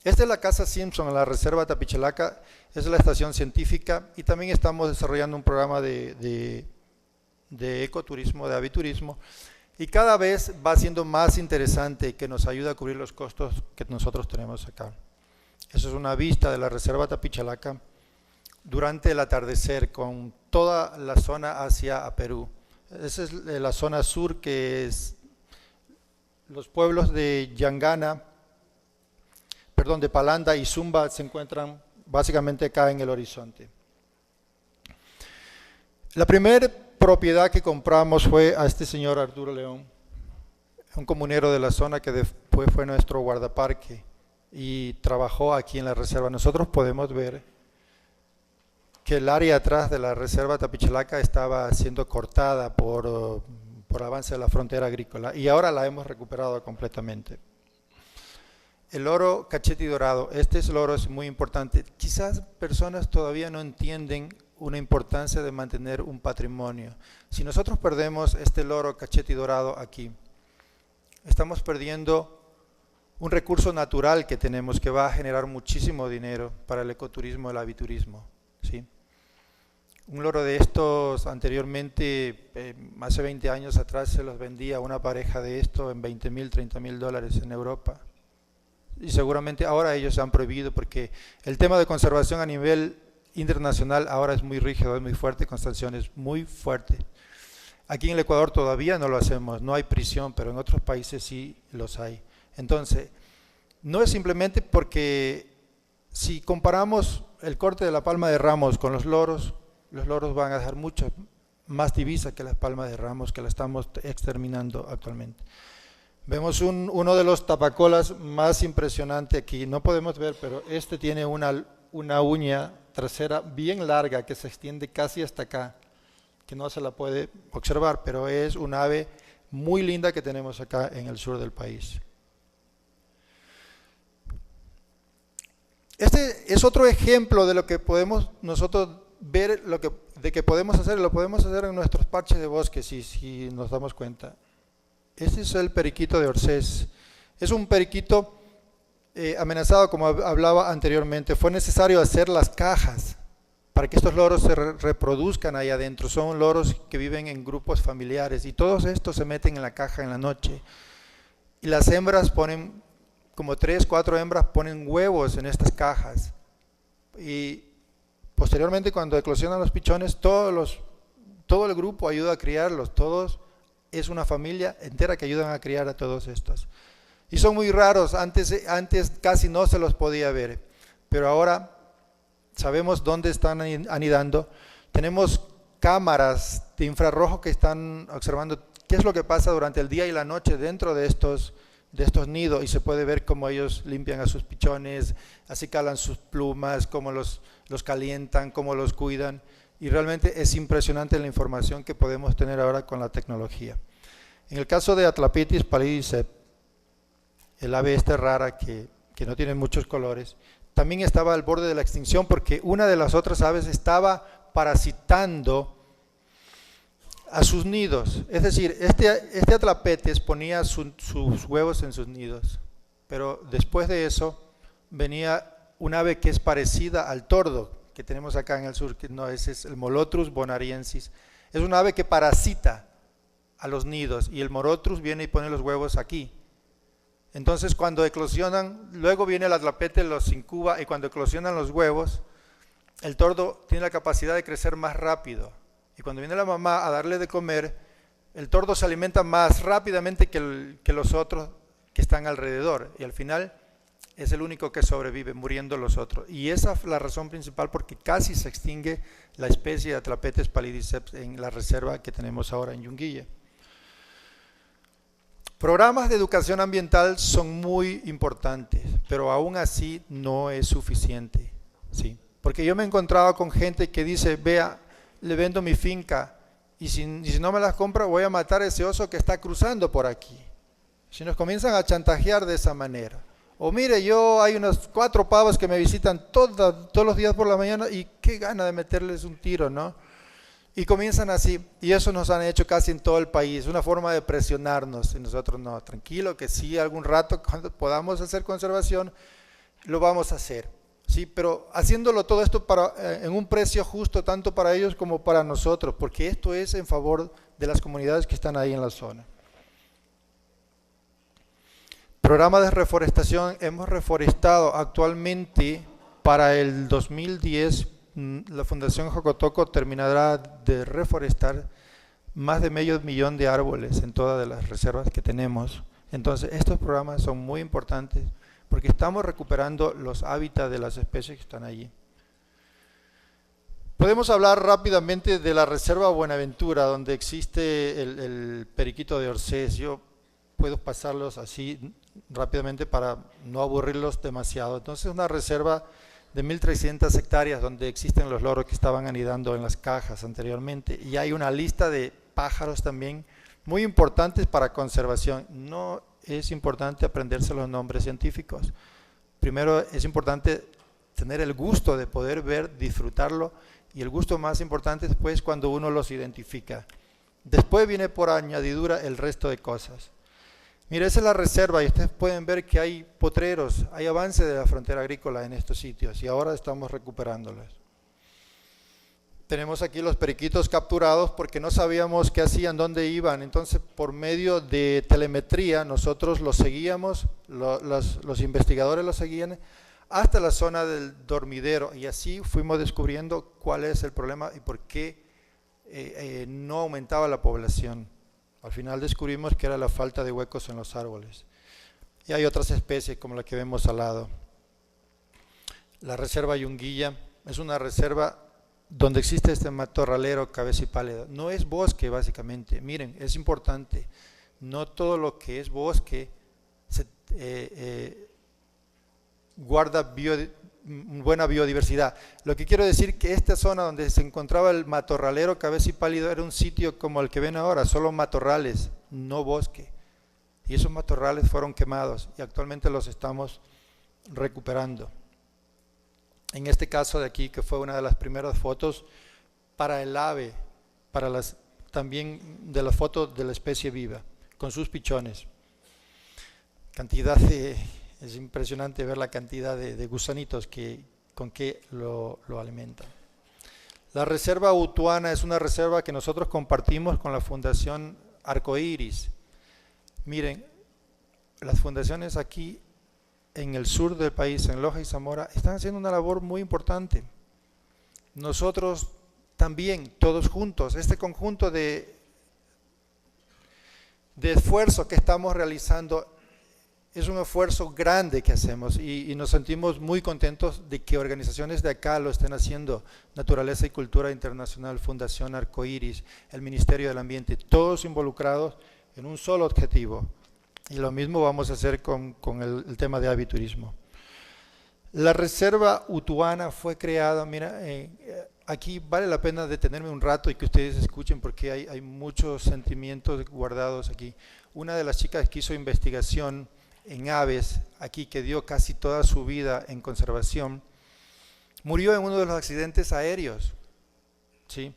Esta es la Casa Simpson en la Reserva Tapichalaca, es la estación científica y también estamos desarrollando un programa de ecoturismo, de aviturismo, y cada vez va siendo más interesante, que nos ayuda a cubrir los costos que nosotros tenemos acá. Eso es una vista de la Reserva Tapichalaca durante el atardecer con toda la zona hacia Perú. Esa es la zona sur, que es los pueblos de Yangana, de Palanda y Zumba, se encuentran básicamente acá en el horizonte. La primera propiedad que compramos fue a este señor Arturo León, un comunero de la zona que después fue nuestro guardaparque y trabajó aquí en la reserva. Nosotros podemos ver que el área atrás de la Reserva Tapichalaca estaba siendo cortada por avance de la frontera agrícola y ahora la hemos recuperado completamente. El loro cachete dorado, este loro es muy importante. Quizás personas todavía no entienden una importancia de mantener un patrimonio. Si nosotros perdemos este loro cachete dorado aquí, estamos perdiendo un recurso natural que tenemos, que va a generar muchísimo dinero para el ecoturismo, el aviturismo, ¿sí? Un loro de estos anteriormente, hace 20 años atrás, se los vendía a una pareja de esto en $20,000, $30,000 en Europa. Y seguramente ahora ellos se han prohibido porque el tema de conservación a nivel internacional ahora es muy rígido, es muy fuerte, con sanciones muy fuertes. Aquí en el Ecuador todavía no lo hacemos, no hay prisión, pero en otros países sí los hay. Entonces, no es simplemente porque si comparamos el corte de la palma de ramos con los loros van a dejar mucho más divisa que las palmas de ramos, que la estamos exterminando actualmente. Vemos uno de los tapacolas más impresionantes aquí, no podemos ver, pero este tiene una uña trasera bien larga que se extiende casi hasta acá, que no se la puede observar, pero es un ave muy linda que tenemos acá en el sur del país. Este es otro ejemplo de lo que podemos nosotros ver, de que podemos hacer, lo podemos hacer en nuestros parches de bosque, si nos damos cuenta. Este es el periquito de Orsés. Es un periquito amenazado, como hablaba anteriormente. Fue necesario hacer las cajas para que estos loros se reproduzcan ahí adentro. Son loros que viven en grupos familiares y todos estos se meten en la caja en la noche. Y las hembras ponen, como 3, 4 hembras ponen huevos en estas cajas. Y posteriormente, cuando eclosionan los pichones, todo el grupo ayuda a criarlos, todos. Es una familia entera que ayudan a criar a todos estos. Y son muy raros, antes casi no se los podía ver, pero ahora sabemos dónde están anidando. Tenemos cámaras de infrarrojo que están observando qué es lo que pasa durante el día y la noche dentro de estos nidos, y se puede ver cómo ellos limpian a sus pichones, así calan sus plumas, cómo los calientan, cómo los cuidan. Y realmente es impresionante la información que podemos tener ahora con la tecnología. En el caso de Atlapetes pallidicep, el ave esta rara que no tiene muchos colores, también estaba al borde de la extinción porque una de las otras aves estaba parasitando a sus nidos. Es decir, este Atlapetes ponía sus huevos en sus nidos, pero después de eso venía un ave que es parecida al tordo, que tenemos acá en el sur, que no, ese es el Molotrus bonariensis. Es un ave que parasita a los nidos y el Molotrus viene y pone los huevos aquí. Entonces cuando eclosionan, luego viene el Atlapete, los incuba, y cuando eclosionan los huevos, el tordo tiene la capacidad de crecer más rápido. Y cuando viene la mamá a darle de comer, el tordo se alimenta más rápidamente que los otros que están alrededor. Y al final es el único que sobrevive, muriendo los otros. Y esa es la razón principal porque casi se extingue la especie de Atlapetes pallidicep en la reserva que tenemos ahora en Yunguilla. Programas de educación ambiental son muy importantes, pero aún así no es suficiente, ¿sí? Porque yo me he encontrado con gente que dice, vea, le vendo mi finca y si no me las compra voy a matar a ese oso que está cruzando por aquí. Si nos comienzan a chantajear de esa manera, o mire, hay unos 4 pavos que me visitan todos los días por la mañana y qué gana de meterles un tiro, ¿no? Y comienzan así, y eso nos han hecho casi en todo el país, una forma de presionarnos, y nosotros no, tranquilo, que sí, algún rato cuando podamos hacer conservación, lo vamos a hacer, ¿sí? Pero haciéndolo todo esto en un precio justo, tanto para ellos como para nosotros, porque esto es en favor de las comunidades que están ahí en la zona. Programa de reforestación, hemos reforestado actualmente para el 2010, la Fundación Jocotoco terminará de reforestar más de medio millón de árboles en todas las reservas que tenemos. Entonces estos programas son muy importantes porque estamos recuperando los hábitats de las especies que están allí. Podemos hablar rápidamente de la Reserva Buenaventura, donde existe el periquito de Orsés. Yo puedo pasarlos así rápidamente para no aburrirlos demasiado. Entonces es una reserva de 1.300 hectáreas donde existen los loros que estaban anidando en las cajas anteriormente, y hay una lista de pájaros también muy importantes para conservación. No es importante aprenderse los nombres científicos. Primero es importante tener el gusto de poder ver, disfrutarlo, y el gusto más importante después cuando uno los identifica. Después viene por añadidura el resto de cosas. Mira, esa es la reserva y ustedes pueden ver que hay potreros, hay avance de la frontera agrícola en estos sitios y ahora estamos recuperándolos. Tenemos aquí los periquitos capturados porque no sabíamos qué hacían, dónde iban, entonces por medio de telemetría nosotros los seguíamos, los investigadores los seguían hasta la zona del dormidero y así fuimos descubriendo cuál es el problema y por qué no aumentaba la población. Al final descubrimos que era la falta de huecos en los árboles. Y hay otras especies como la que vemos al lado. La reserva Yunguilla es una reserva donde existe este matorralero cabecipálido. No es bosque básicamente. Miren, es importante. No todo lo que es bosque guarda buena biodiversidad. Lo que quiero decir que esta zona donde se encontraba el matorralero cabecipálido era un sitio como el que ven ahora, solo matorrales, no bosque. Y esos matorrales fueron quemados y actualmente los estamos recuperando. En este caso de aquí, que fue una de las primeras fotos para el ave, también de las fotos de la especie viva, con sus pichones. Es impresionante ver la cantidad de gusanitos con que lo alimentan. La Reserva Utuana es una reserva que nosotros compartimos con la Fundación Arcoíris. Miren, las fundaciones aquí en el sur del país, en Loja y Zamora, están haciendo una labor muy importante. Nosotros también, todos juntos, este conjunto de esfuerzo que estamos realizando es un esfuerzo grande que hacemos y nos sentimos muy contentos de que organizaciones de acá lo estén haciendo, Naturaleza y Cultura Internacional, Fundación Arcoíris, el Ministerio del Ambiente, todos involucrados en un solo objetivo. Y lo mismo vamos a hacer con el tema de aviturismo. La Reserva Utuana fue creada, mira, aquí vale la pena detenerme un rato y que ustedes escuchen porque hay muchos sentimientos guardados aquí. Una de las chicas que hizo investigación en aves, aquí que dio casi toda su vida en conservación, murió en uno de los accidentes aéreos, ¿sí?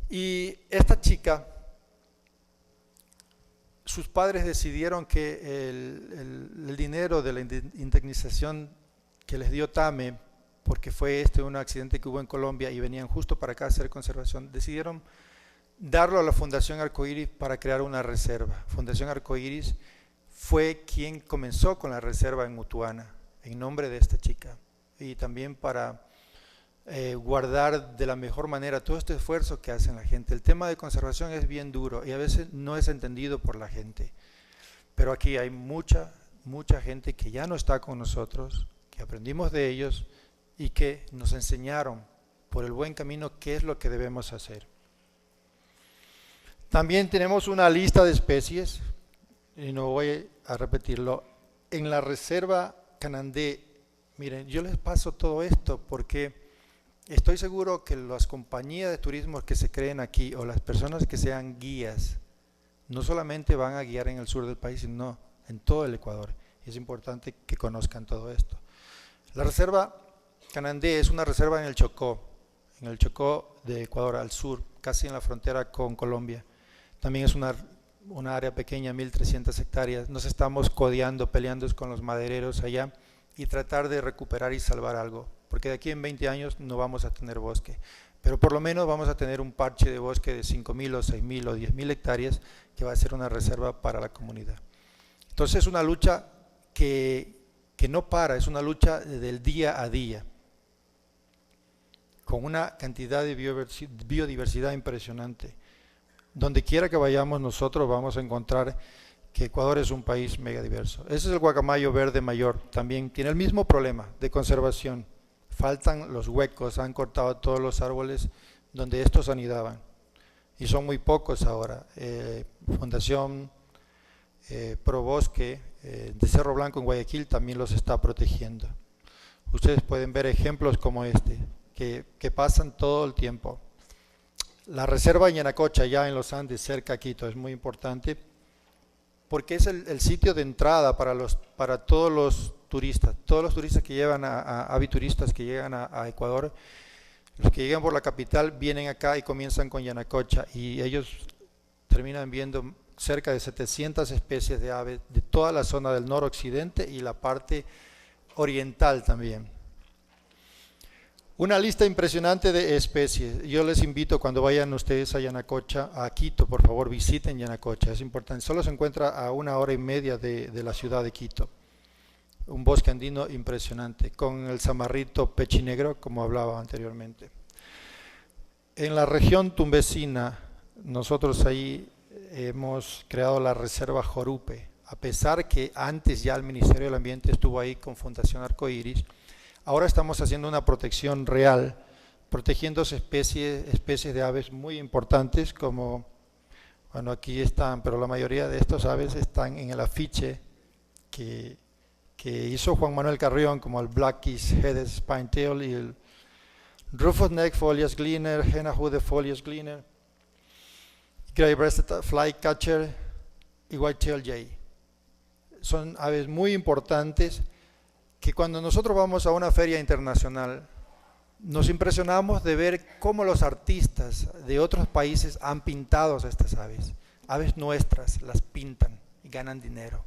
Y esta chica, sus padres decidieron que el dinero de la indemnización que les dio TAME, porque fue un accidente que hubo en Colombia y venían justo para acá a hacer conservación, decidieron darlo a la Fundación Arcoíris para crear una reserva. Fundación Arcoíris fue quien comenzó con la reserva en Utuana, en nombre de esta chica, y también para guardar de la mejor manera todo este esfuerzo que hacen la gente. El tema de conservación es bien duro y a veces no es entendido por la gente, pero aquí hay mucha gente que ya no está con nosotros, que aprendimos de ellos y que nos enseñaron por el buen camino qué es lo que debemos hacer. También tenemos una lista de especies, y no voy a repetirlo, en la Reserva Canandé. Miren, yo les paso todo esto porque estoy seguro que las compañías de turismo que se creen aquí o las personas que sean guías no solamente van a guiar en el sur del país, sino en todo el Ecuador. Es importante que conozcan todo esto. La reserva Canandé es una reserva en el Chocó de Ecuador, al sur, casi en la frontera con Colombia. También es una área pequeña, 1.300 hectáreas. Nos estamos codeando, peleando con los madereros allá y tratar de recuperar y salvar algo, porque de aquí en 20 años no vamos a tener bosque, pero por lo menos vamos a tener un parche de bosque de 5.000 o 6.000 o 10.000 hectáreas que va a ser una reserva para la comunidad. Entonces es una lucha que no para, es una lucha del día a día, con una cantidad de biodiversidad impresionante. Donde quiera que vayamos nosotros vamos a encontrar que Ecuador es un país megadiverso. Ese es el guacamayo verde mayor, también tiene el mismo problema de conservación. Faltan los huecos, han cortado todos los árboles donde estos anidaban y son muy pocos ahora. Fundación Probosque de Cerro Blanco en Guayaquil también los está protegiendo. Ustedes pueden ver ejemplos como este, que pasan todo el tiempo. La reserva Yanacocha, ya en los Andes, cerca a Quito, es muy importante porque es el sitio de entrada para todos los turistas que llevan avituristas que llegan a Ecuador. Los que llegan por la capital vienen acá y comienzan con Yanacocha y ellos terminan viendo cerca de 700 especies de aves de toda la zona del noroccidente y la parte oriental también. Una lista impresionante de especies. Yo les invito cuando vayan ustedes a Yanacocha, a Quito, por favor visiten Yanacocha, es importante. Solo se encuentra a 1 hora y media de la ciudad de Quito. Un bosque andino impresionante, con el zamarrito pechinegro, como hablaba anteriormente. En la región tumbesina, nosotros ahí hemos creado la reserva Jorupe, a pesar que antes ya el Ministerio del Ambiente estuvo ahí con Fundación Arcoiris. Ahora estamos haciendo una protección real, protegiendo especies de aves muy importantes como, bueno, aquí están, pero la mayoría de estas aves están en el afiche que hizo Juan Manuel Carrión, como el Black's Headed Spinetail y el Rufous Neck Foliage Gleaner, Henna Hooded Foliage Gleaner, Gray Breasted Flycatcher y White-tailed Jay. Son aves muy importantes que cuando nosotros vamos a una feria internacional nos impresionamos de ver cómo los artistas de otros países han pintado a estas aves. Aves nuestras las pintan y ganan dinero.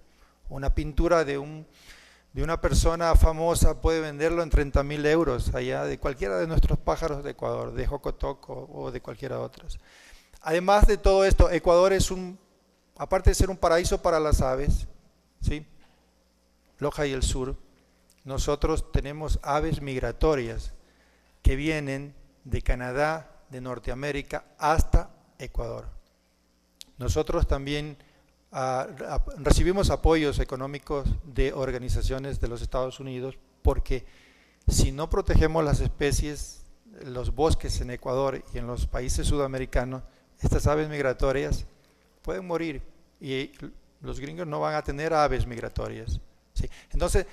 Una pintura de una persona famosa puede venderlo en 30.000 euros allá de cualquiera de nuestros pájaros de Ecuador, de jocotoco o de cualquiera de otros. Además de todo esto, Ecuador es aparte de ser un paraíso para las aves, ¿sí? Loja y el sur, nosotros tenemos aves migratorias que vienen de Canadá, de Norteamérica hasta Ecuador. Nosotros también recibimos apoyos económicos de organizaciones de los Estados Unidos porque si no protegemos las especies, los bosques en Ecuador y en los países sudamericanos, estas aves migratorias pueden morir y los gringos no van a tener aves migratorias, ¿sí? Entonces,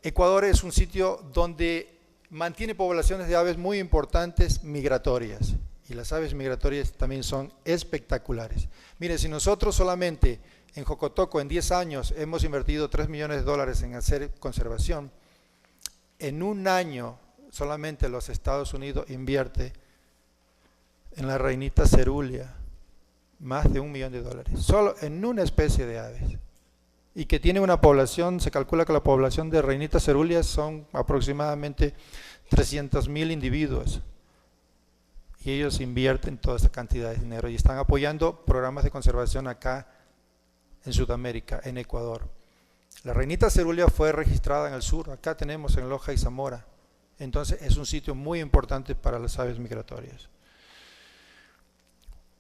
Ecuador es un sitio donde mantiene poblaciones de aves muy importantes migratorias y las aves migratorias también son espectaculares. Mire, si nosotros solamente en Jocotoco en 10 años hemos invertido $3 millones en hacer conservación, en un año solamente los Estados Unidos invierte en la reinita cerulia más de $1 millón, solo en una especie de aves. Y que tiene una población, se calcula que la población de reinitas cerúleas son aproximadamente 300.000 individuos. Y ellos invierten toda esta cantidad de dinero y están apoyando programas de conservación acá en Sudamérica, en Ecuador. La reinita cerúlea fue registrada en el sur, acá tenemos en Loja y Zamora. Entonces es un sitio muy importante para las aves migratorias.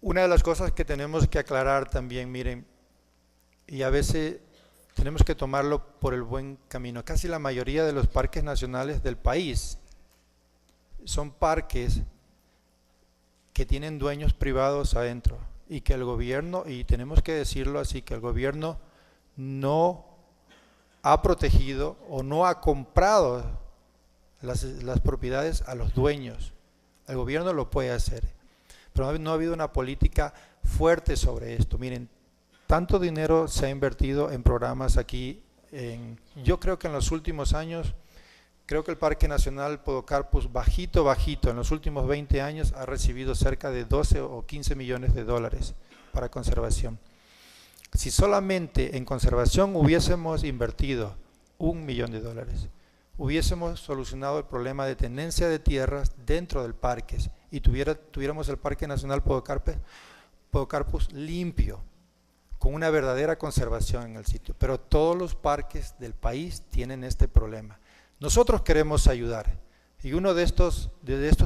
Una de las cosas que tenemos que aclarar también, miren, y a veces tenemos que tomarlo por el buen camino. Casi la mayoría de los parques nacionales del país son parques que tienen dueños privados adentro y que el gobierno, y tenemos que decirlo así, que el gobierno no ha protegido o no ha comprado las propiedades a los dueños. El gobierno lo puede hacer, pero no ha habido una política fuerte sobre esto. Miren, tanto dinero se ha invertido en programas aquí. Yo creo que en los últimos años, creo que el Parque Nacional Podocarpus, bajito, en los últimos 20 años, ha recibido cerca de 12 o 15 millones de dólares para conservación. Si solamente en conservación hubiésemos invertido $1 millón, hubiésemos solucionado el problema de tenencia de tierras dentro del parque y tuviéramos el Parque Nacional Podocarpus limpio, con una verdadera conservación en el sitio. Pero todos los parques del país tienen este problema. Nosotros queremos ayudar, y uno de estos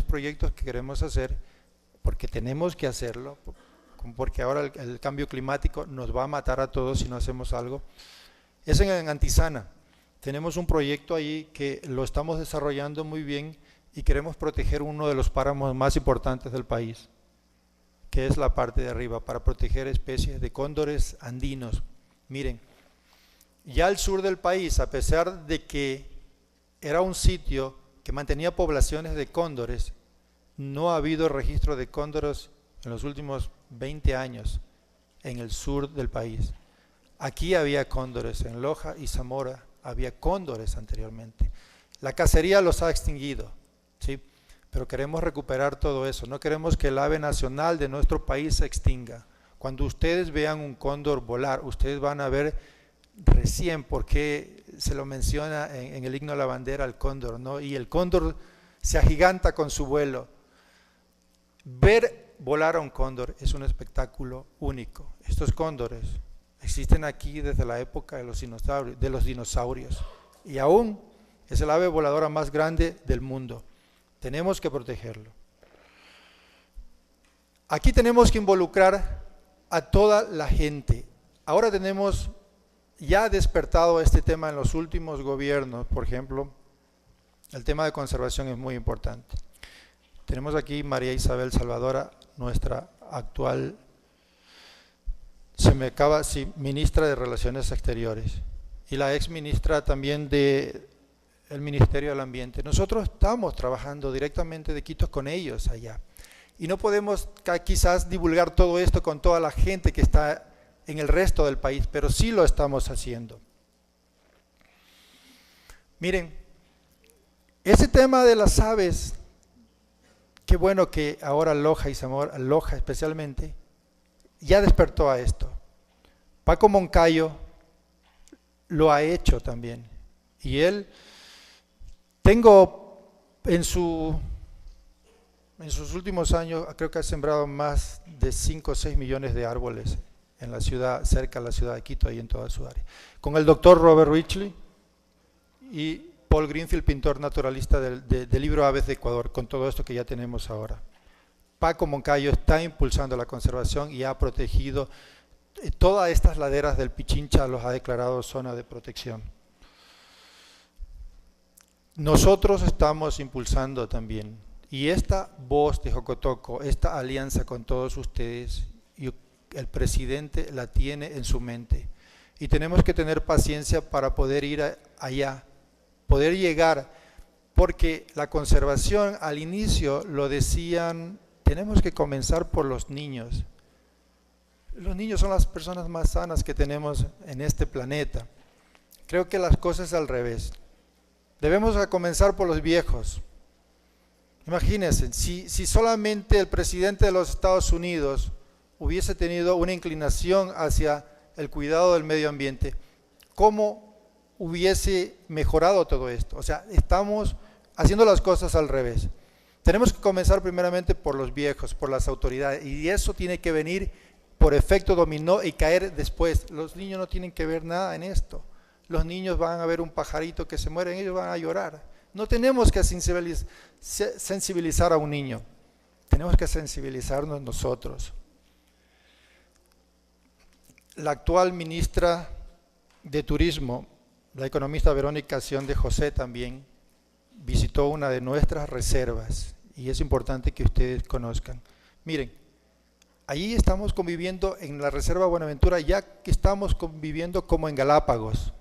proyectos que queremos hacer, porque tenemos que hacerlo, porque ahora el cambio climático nos va a matar a todos si no hacemos algo, es en Antisana. Tenemos un proyecto ahí que lo estamos desarrollando muy bien y queremos proteger uno de los páramos más importantes del país, que es la parte de arriba, para proteger especies de cóndores andinos. Miren, ya al sur del país, a pesar de que era un sitio que mantenía poblaciones de cóndores, no ha habido registro de cóndores en los últimos 20 años en el sur del país. Aquí había cóndores, en Loja y Zamora había cóndores anteriormente. La cacería los ha extinguido, ¿sí? Pero queremos recuperar todo eso. No queremos que el ave nacional de nuestro país se extinga. Cuando ustedes vean un cóndor volar, ustedes van a ver recién por qué se lo menciona en el himno de la bandera al cóndor, ¿no? Y el cóndor se agiganta con su vuelo. Ver volar a un cóndor es un espectáculo único. Estos cóndores existen aquí desde la época de los dinosaurios y aún es el ave voladora más grande del mundo. Tenemos que protegerlo. Aquí tenemos que involucrar a toda la gente. Ahora tenemos ya despertado este tema en los últimos gobiernos. Por ejemplo, el tema de conservación es muy importante. Tenemos aquí María Isabel Salvadora, nuestra actual, ministra de Relaciones Exteriores, y la ex ministra también del Ministerio del Ambiente. Nosotros estamos trabajando directamente de Quito con ellos allá. Y no podemos quizás divulgar todo esto con toda la gente que está en el resto del país, pero sí lo estamos haciendo. Miren, ese tema de las aves, qué bueno que ahora Loja y Zamora, Loja especialmente, ya despertó a esto. Paco Moncayo lo ha hecho también. Y él, en sus últimos años, creo que ha sembrado más de 5 o 6 millones de árboles en la ciudad, cerca de la ciudad de Quito, ahí en toda su área. Con el doctor Robert Richley y Paul Greenfield, pintor naturalista del libro Aves de Ecuador, con todo esto que ya tenemos ahora. Paco Moncayo está impulsando la conservación y ha protegido todas estas laderas del Pichincha, los ha declarado zona de protección. Nosotros estamos impulsando también, y esta voz de Jocotoco, esta alianza con todos ustedes, y el presidente la tiene en su mente. Y tenemos que tener paciencia para poder ir allá, poder llegar, porque la conservación al inicio lo decían, tenemos que comenzar por los niños. Los niños son las personas más sanas que tenemos en este planeta. Creo que las cosas al revés. Debemos comenzar por los viejos. Imagínense, si solamente el presidente de los Estados Unidos hubiese tenido una inclinación hacia el cuidado del medio ambiente, ¿cómo hubiese mejorado todo esto? O sea, estamos haciendo las cosas al revés. Tenemos que comenzar primeramente por los viejos, por las autoridades, y eso tiene que venir por efecto dominó y caer después. Los niños no tienen que ver nada en esto. Los niños van a ver un pajarito que se muere, ellos van a llorar. No tenemos que sensibilizar a un niño, tenemos que sensibilizarnos nosotros. La actual ministra de Turismo, la economista Verónica Sion de José, también visitó una de nuestras reservas y es importante que ustedes conozcan. Miren, allí estamos conviviendo en la Reserva Buenaventura, ya que estamos conviviendo como en Galápagos.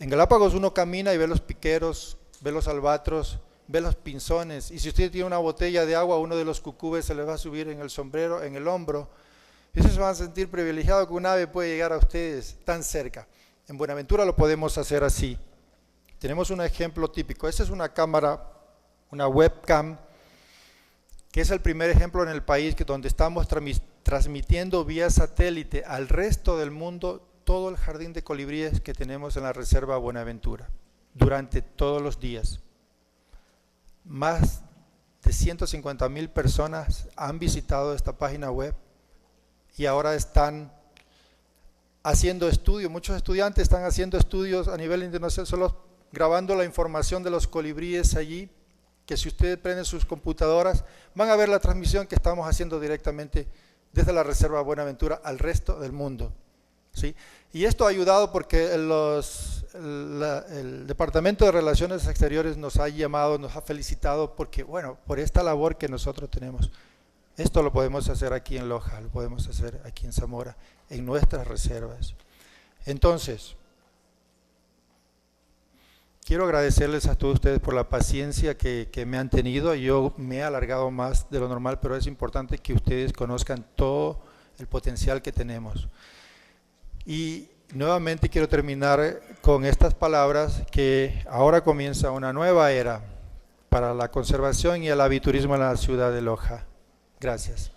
En Galápagos uno camina y ve los piqueros, ve los albatros, ve los pinzones, y si usted tiene una botella de agua, uno de los cucúes se le va a subir en el sombrero, en el hombro, Y ustedes se van a sentir privilegiados que un ave puede llegar a ustedes tan cerca. En Buenaventura lo podemos hacer así. Tenemos un ejemplo típico. Esta es una cámara, una webcam, que es el primer ejemplo en el país donde estamos transmitiendo vía satélite al resto del mundo todo el jardín de colibríes que tenemos en la Reserva Buenaventura durante todos los días. Más de 150,000 personas han visitado esta página web y ahora están haciendo estudios, muchos estudiantes están haciendo estudios a nivel internacional, solo grabando la información de los colibríes allí, que si ustedes prenden sus computadoras, van a ver la transmisión que estamos haciendo directamente desde la Reserva Buenaventura al resto del mundo, ¿sí? Y esto ha ayudado porque el Departamento de Relaciones Exteriores nos ha llamado, nos ha felicitado, porque bueno, por esta labor que nosotros tenemos. Esto lo podemos hacer aquí en Loja, lo podemos hacer aquí en Zamora, en nuestras reservas. Entonces, quiero agradecerles a todos ustedes por la paciencia que me han tenido. Yo me he alargado más de lo normal, pero es importante que ustedes conozcan todo el potencial que tenemos. Y nuevamente quiero terminar con estas palabras, que ahora comienza una nueva era para la conservación y el aviturismo en la ciudad de Loja. Gracias.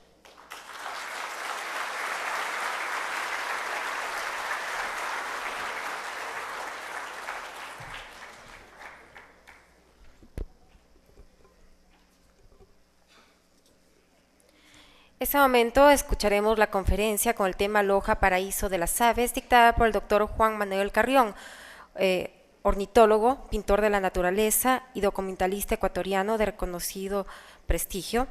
En este momento escucharemos la conferencia con el tema Loja, Paraíso de las Aves, dictada por el doctor Juan Manuel Carrión, ornitólogo, pintor de la naturaleza y documentalista ecuatoriano de reconocido prestigio.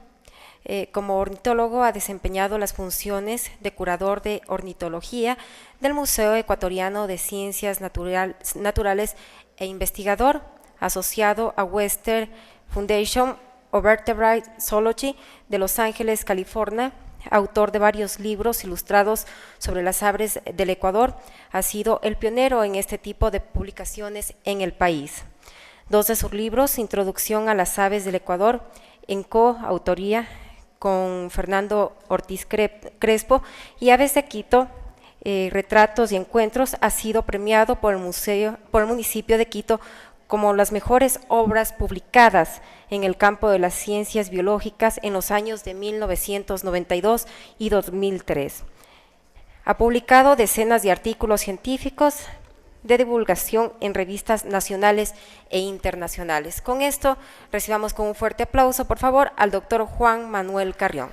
Como ornitólogo ha desempeñado las funciones de curador de ornitología del Museo Ecuatoriano de Ciencias Naturales e investigador asociado a Western Foundation of Vertebrate Zoology de Los Ángeles, California, autor de varios libros ilustrados sobre las aves del Ecuador. Ha sido el pionero en este tipo de publicaciones en el país. Dos de sus libros, Introducción a las aves del Ecuador, en coautoría con Fernando Ortiz Crespo, y Aves de Quito, retratos y encuentros, ha sido premiado por el municipio de Quito como las mejores obras publicadas en el campo de las ciencias biológicas en los años de 1992 y 2003. Ha publicado decenas de artículos científicos de divulgación en revistas nacionales e internacionales. Con esto, recibamos con un fuerte aplauso, por favor, al doctor Juan Manuel Carrión.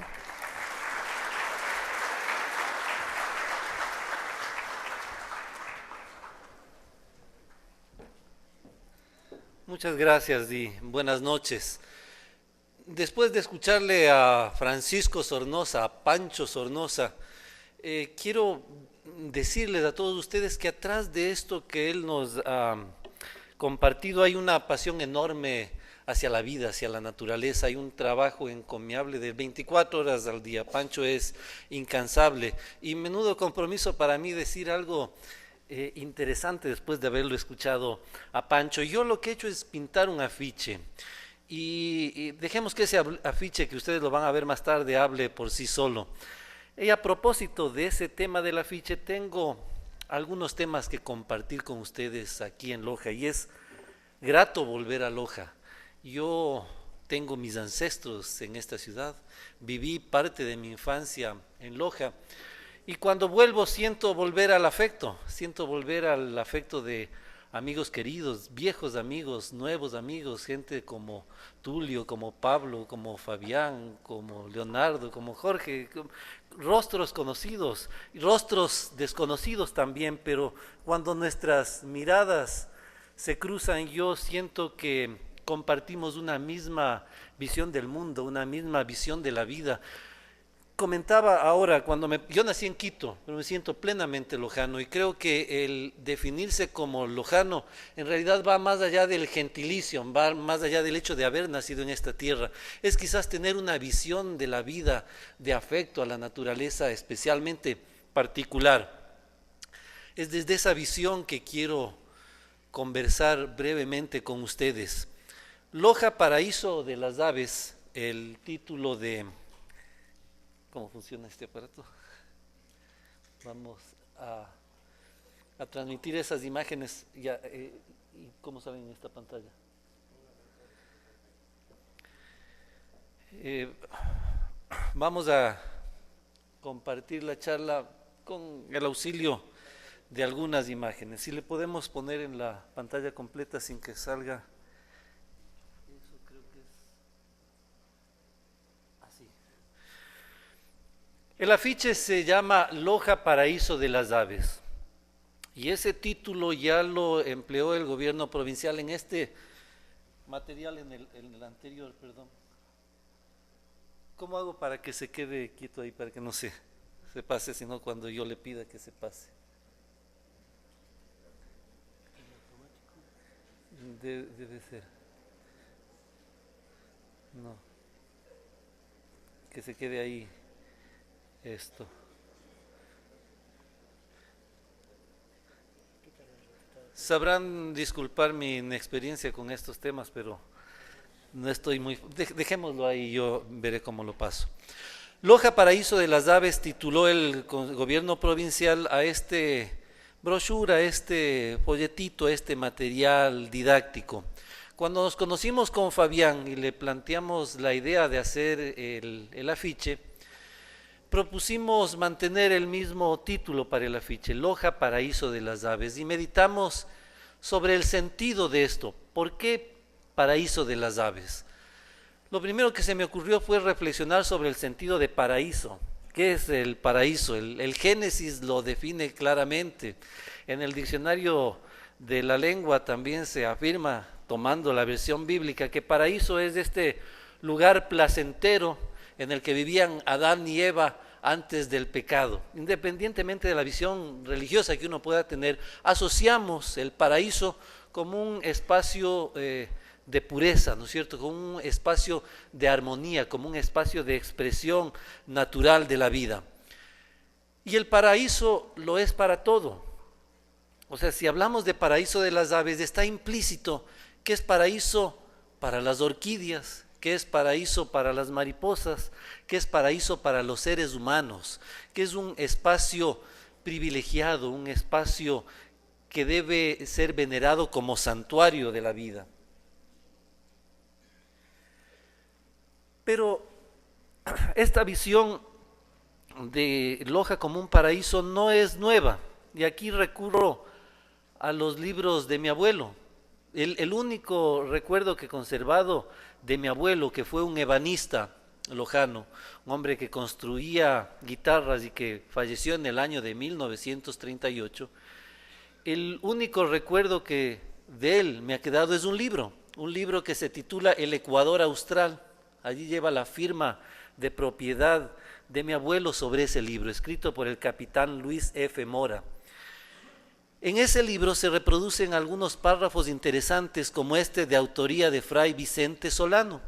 Muchas gracias y buenas noches. Después de escucharle a Francisco Sornosa, a Pancho Sornosa, quiero decirles a todos ustedes que atrás de esto que él nos ha compartido hay una pasión enorme hacia la vida, hacia la naturaleza. Hay un trabajo encomiable de 24 horas al día. Pancho es incansable y menudo compromiso para mí decir algo interesante después de haberlo escuchado a Pancho. Yo lo que he hecho es pintar un afiche y dejemos que ese afiche, que ustedes lo van a ver más tarde, hable por sí solo. Y a propósito de ese tema del afiche, tengo algunos temas que compartir con ustedes aquí en Loja, y es grato volver a Loja. Yo tengo mis ancestros en esta ciudad, viví parte de mi infancia en Loja, y cuando vuelvo siento volver al afecto de amigos queridos, viejos amigos, nuevos amigos, gente como Tulio, como Pablo, como Fabián, como Leonardo, como Jorge, rostros conocidos, rostros desconocidos también, pero cuando nuestras miradas se cruzan, yo siento que compartimos una misma visión del mundo, una misma visión de la vida. Comentaba ahora, yo nací en Quito, pero me siento plenamente lojano, y creo que el definirse como lojano en realidad va más allá del gentilicio, va más allá del hecho de haber nacido en esta tierra. Es quizás tener una visión de la vida, de afecto a la naturaleza especialmente particular. Es desde esa visión que quiero conversar brevemente con ustedes. Loja, Paraíso de las Aves, el título de... ¿Cómo funciona este aparato? Vamos a transmitir esas imágenes. Ya, ¿y cómo salen en esta pantalla? Vamos a compartir la charla con el auxilio de algunas imágenes. Si le podemos poner en la pantalla completa sin que salga. Eso creo que es así. El afiche se llama Loja Paraíso de las Aves. Y ese título ya lo empleó el gobierno provincial en este material, en el anterior, perdón. ¿Cómo hago para que se quede quieto ahí, para que no se pase, sino cuando yo le pida que se pase? Debe ser. No. Que se quede ahí esto. Sabrán disculpar mi inexperiencia con estos temas, pero no estoy muy... Dejémoslo ahí, yo veré cómo lo paso. Loja Paraíso de las Aves tituló el gobierno provincial a este brochura, este folletito, este material didáctico. Cuando nos conocimos con Fabián y le planteamos la idea de hacer el afiche, propusimos mantener el mismo título para el afiche, Loja Paraíso de las Aves, y meditamos sobre el sentido de esto. ¿Por qué Paraíso de las Aves? Lo primero que se me ocurrió fue reflexionar sobre el sentido de paraíso. ¿Qué es el paraíso? El Génesis lo define claramente. En el diccionario de la lengua también se afirma, tomando la versión bíblica, que paraíso es este lugar placentero en el que vivían Adán y Eva antes del pecado. Independientemente de la visión religiosa que uno pueda tener, asociamos el paraíso como un espacio de pureza, ¿no es cierto?, como un espacio de armonía, como un espacio de expresión natural de la vida. Y el paraíso lo es para todo. O sea, si hablamos de paraíso de las aves, está implícito que es paraíso para las orquídeas, que es paraíso para las mariposas, que es paraíso para los seres humanos, que es un espacio privilegiado, un espacio que debe ser venerado como santuario de la vida. Pero esta visión de Loja como un paraíso no es nueva, y aquí recurro a los libros de mi abuelo. El único recuerdo que he conservado de mi abuelo, que fue un ebanista lojano, un hombre que construía guitarras y que falleció en el año de 1938, el único recuerdo que de él me ha quedado es un libro que se titula El Ecuador Austral. Allí lleva la firma de propiedad de mi abuelo sobre ese libro, escrito por el capitán Luis F. Mora. En ese libro se reproducen algunos párrafos interesantes, como este de autoría de Fray Vicente Solano.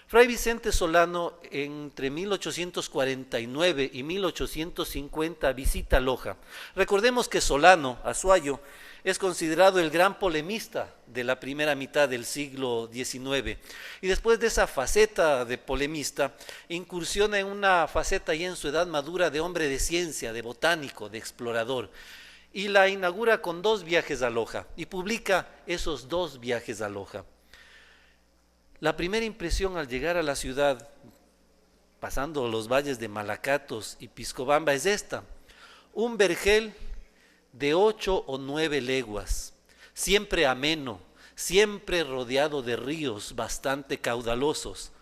Fray Vicente Solano, entre 1849 y 1850, visita Loja. Recordemos que Solano, Azuayo, es considerado el gran polemista de la primera mitad del siglo XIX. Y después de esa faceta de polemista, incursiona en una faceta ya en su edad madura de hombre de ciencia, de botánico, de explorador. Y la inaugura con 2 viajes a Loja y publica esos 2 viajes a Loja. La primera impresión al llegar a la ciudad, pasando los valles de Malacatos y Piscobamba, es esta: un vergel de 8 o 9 leguas, siempre ameno, siempre rodeado de ríos bastante caudalosos.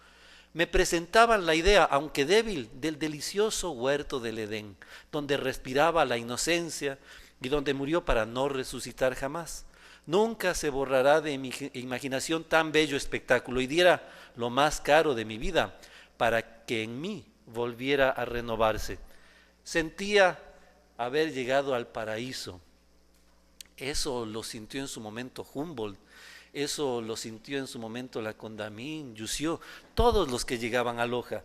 Me presentaban la idea, aunque débil, del delicioso huerto del Edén, donde respiraba la inocencia y donde murió para no resucitar jamás. Nunca se borrará de mi imaginación tan bello espectáculo, y diera lo más caro de mi vida para que en mí volviera a renovarse. Sentía haber llegado al paraíso. Eso lo sintió en su momento Humboldt, eso lo sintió en su momento la Condamine, Jussieu, todos los que llegaban a Loja.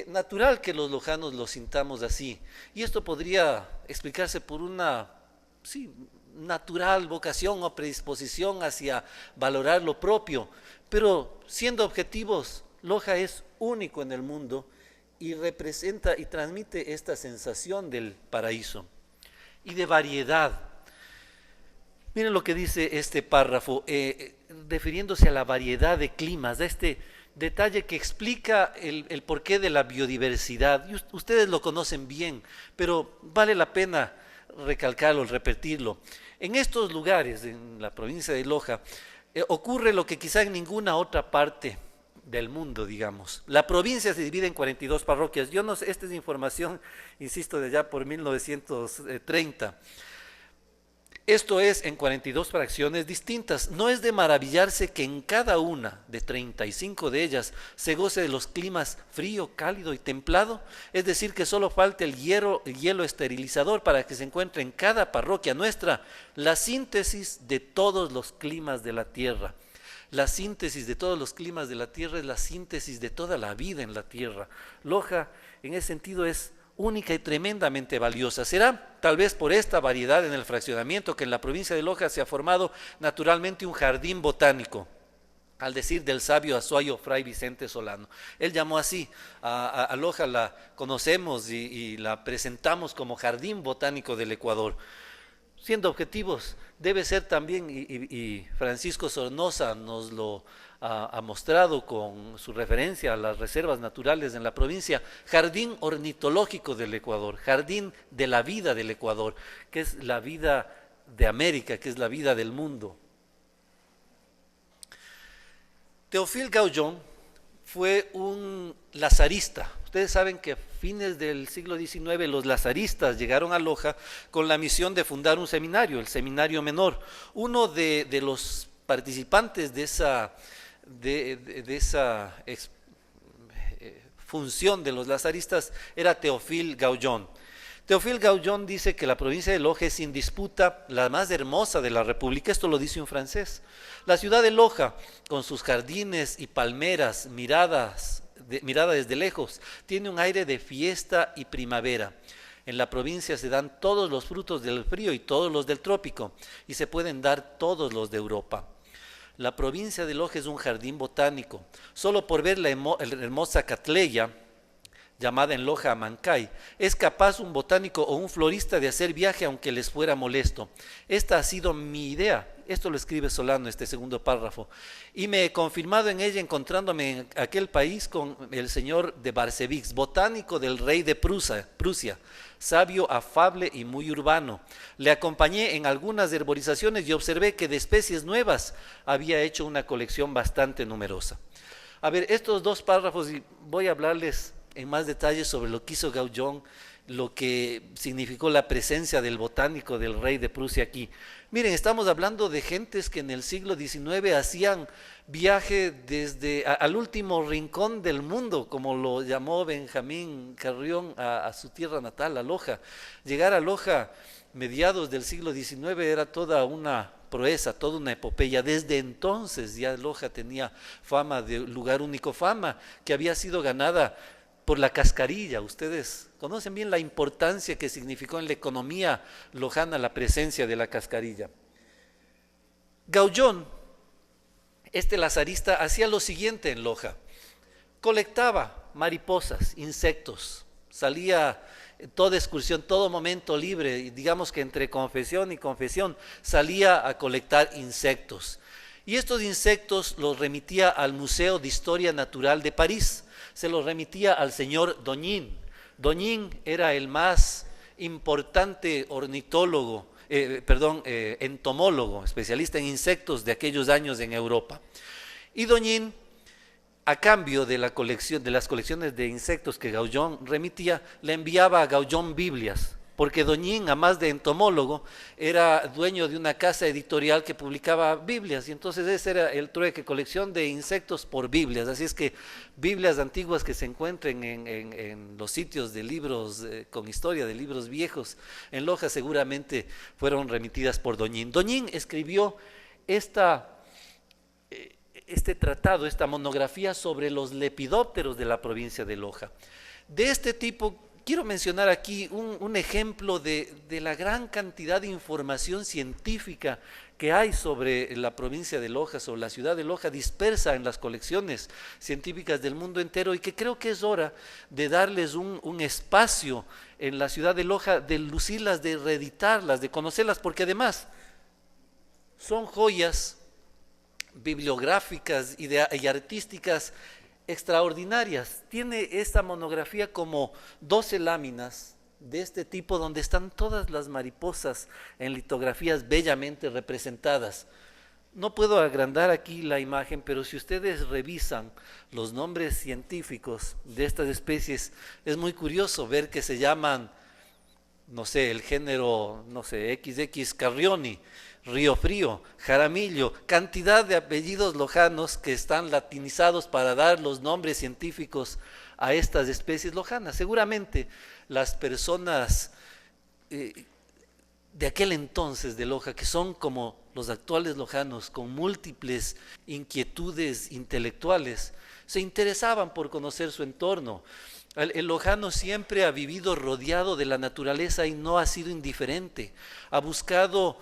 Natural que los lojanos lo sintamos así, y esto podría explicarse por una natural vocación o predisposición hacia valorar lo propio, pero siendo objetivos, Loja es único en el mundo y representa y transmite esta sensación del paraíso y de variedad. Miren lo que dice este párrafo, refiriéndose a la variedad de climas, a este detalle que explica el porqué de la biodiversidad. Y ustedes lo conocen bien, pero vale la pena recalcarlo, repetirlo. En estos lugares, en la provincia de Loja, ocurre lo que quizá en ninguna otra parte del mundo, digamos. La provincia se divide en 42 parroquias. Yo no sé, esta es información, insisto, de allá por 1930. Esto es en 42 fracciones distintas. No es de maravillarse que en cada una de 35 de ellas se goce de los climas frío, cálido y templado. Es decir, que solo falta el hielo esterilizador para que se encuentre en cada parroquia nuestra la síntesis de todos los climas de la tierra. La síntesis de todos los climas de la tierra es la síntesis de toda la vida en la tierra. Loja, en ese sentido, es única y tremendamente valiosa. Será tal vez por esta variedad en el fraccionamiento que en la provincia de Loja se ha formado naturalmente un jardín botánico, al decir del sabio Azuayo Fray Vicente Solano. Él llamó así, a Loja la conocemos y la presentamos como Jardín Botánico del Ecuador. Siendo objetivos, debe ser también, y Francisco Sornosa nos lo ha mostrado con su referencia a las reservas naturales en la provincia, Jardín Ornitológico del Ecuador, Jardín de la vida del Ecuador, que es la vida de América, que es la vida del mundo. Théophile Gauguin fue un lazarista. Ustedes saben que a fines del siglo XIX los lazaristas llegaron a Loja con la misión de fundar un seminario, el Seminario Menor. Uno de los participantes de esa función de los lazaristas era Théophile Gauguin. Théophile Gauguin dice que la provincia de Loja es sin disputa la más hermosa de la República. Esto lo dice un francés. La ciudad de Loja, con sus jardines y palmeras mirada desde lejos, tiene un aire de fiesta y primavera. En la provincia se dan todos los frutos del frío y todos los del trópico, y se pueden dar todos los de Europa. La provincia de Loja es un jardín botánico. Solo por ver la hermosa Catleya, llamada en Loja Amancay, es capaz un botánico o un florista de hacer viaje aunque les fuera molesto. Esta ha sido mi idea. Esto lo escribe Solano, este segundo párrafo. Y me he confirmado en ella encontrándome en aquel país con el señor de Barcevix, botánico del rey de Prusia, sabio, afable y muy urbano. Le acompañé en algunas herborizaciones y observé que de especies nuevas había hecho una colección bastante numerosa. A ver, estos dos párrafos, y voy a hablarles en más detalle sobre lo que hizo Gauguin, lo que significó la presencia del botánico del rey de Prusia aquí. Miren, estamos hablando de gentes que en el siglo XIX hacían viaje desde al último rincón del mundo, como lo llamó Benjamín Carrión a su tierra natal, a Loja. Llegar a Loja mediados del siglo XIX era toda una proeza, toda una epopeya. Desde entonces ya Loja tenía fama de lugar único, fama que había sido ganada por la cascarilla. Ustedes conocen bien la importancia que significó en la economía lojana la presencia de la cascarilla. Gauguin, este lazarista, hacía lo siguiente en Loja: colectaba mariposas, insectos, salía toda excursión, todo momento libre, digamos que entre confesión y confesión, salía a colectar insectos. Y estos insectos los remitía al Museo de Historia Natural de París, se los remitía al señor Doñín. Doñín era el más importante entomólogo, especialista en insectos de aquellos años en Europa. Y Doñín, a cambio de las colecciones de insectos que Gauguin remitía, le enviaba a Gauguin Biblias, porque Doñín, a más de entomólogo, era dueño de una casa editorial que publicaba Biblias, y entonces ese era el trueque, colección de insectos por Biblias. Así es que Biblias antiguas que se encuentren en los sitios de libros con historia, de libros viejos en Loja, seguramente fueron remitidas por Doñín. Doñín escribió este tratado, esta monografía sobre los lepidópteros de la provincia de Loja. De este tipo quiero mencionar aquí un ejemplo de la gran cantidad de información científica que hay sobre la provincia de Loja, sobre la ciudad de Loja, dispersa en las colecciones científicas del mundo entero, y que creo que es hora de darles un espacio en la ciudad de Loja, de lucirlas, de reeditarlas, de conocerlas, porque además son joyas bibliográficas y artísticas extraordinarias. Tiene esta monografía como 12 láminas de este tipo, donde están todas las mariposas en litografías bellamente representadas. No puedo agrandar aquí la imagen, pero si ustedes revisan los nombres científicos de estas especies, es muy curioso ver que se llaman, no sé, el género, no sé, XX carrioni, Río Frío, Jaramillo, cantidad de apellidos lojanos que están latinizados para dar los nombres científicos a estas especies lojanas. Seguramente las personas de aquel entonces de Loja, que son como los actuales lojanos, con múltiples inquietudes intelectuales, se interesaban por conocer su entorno. El lojano siempre ha vivido rodeado de la naturaleza y no ha sido indiferente. Ha buscado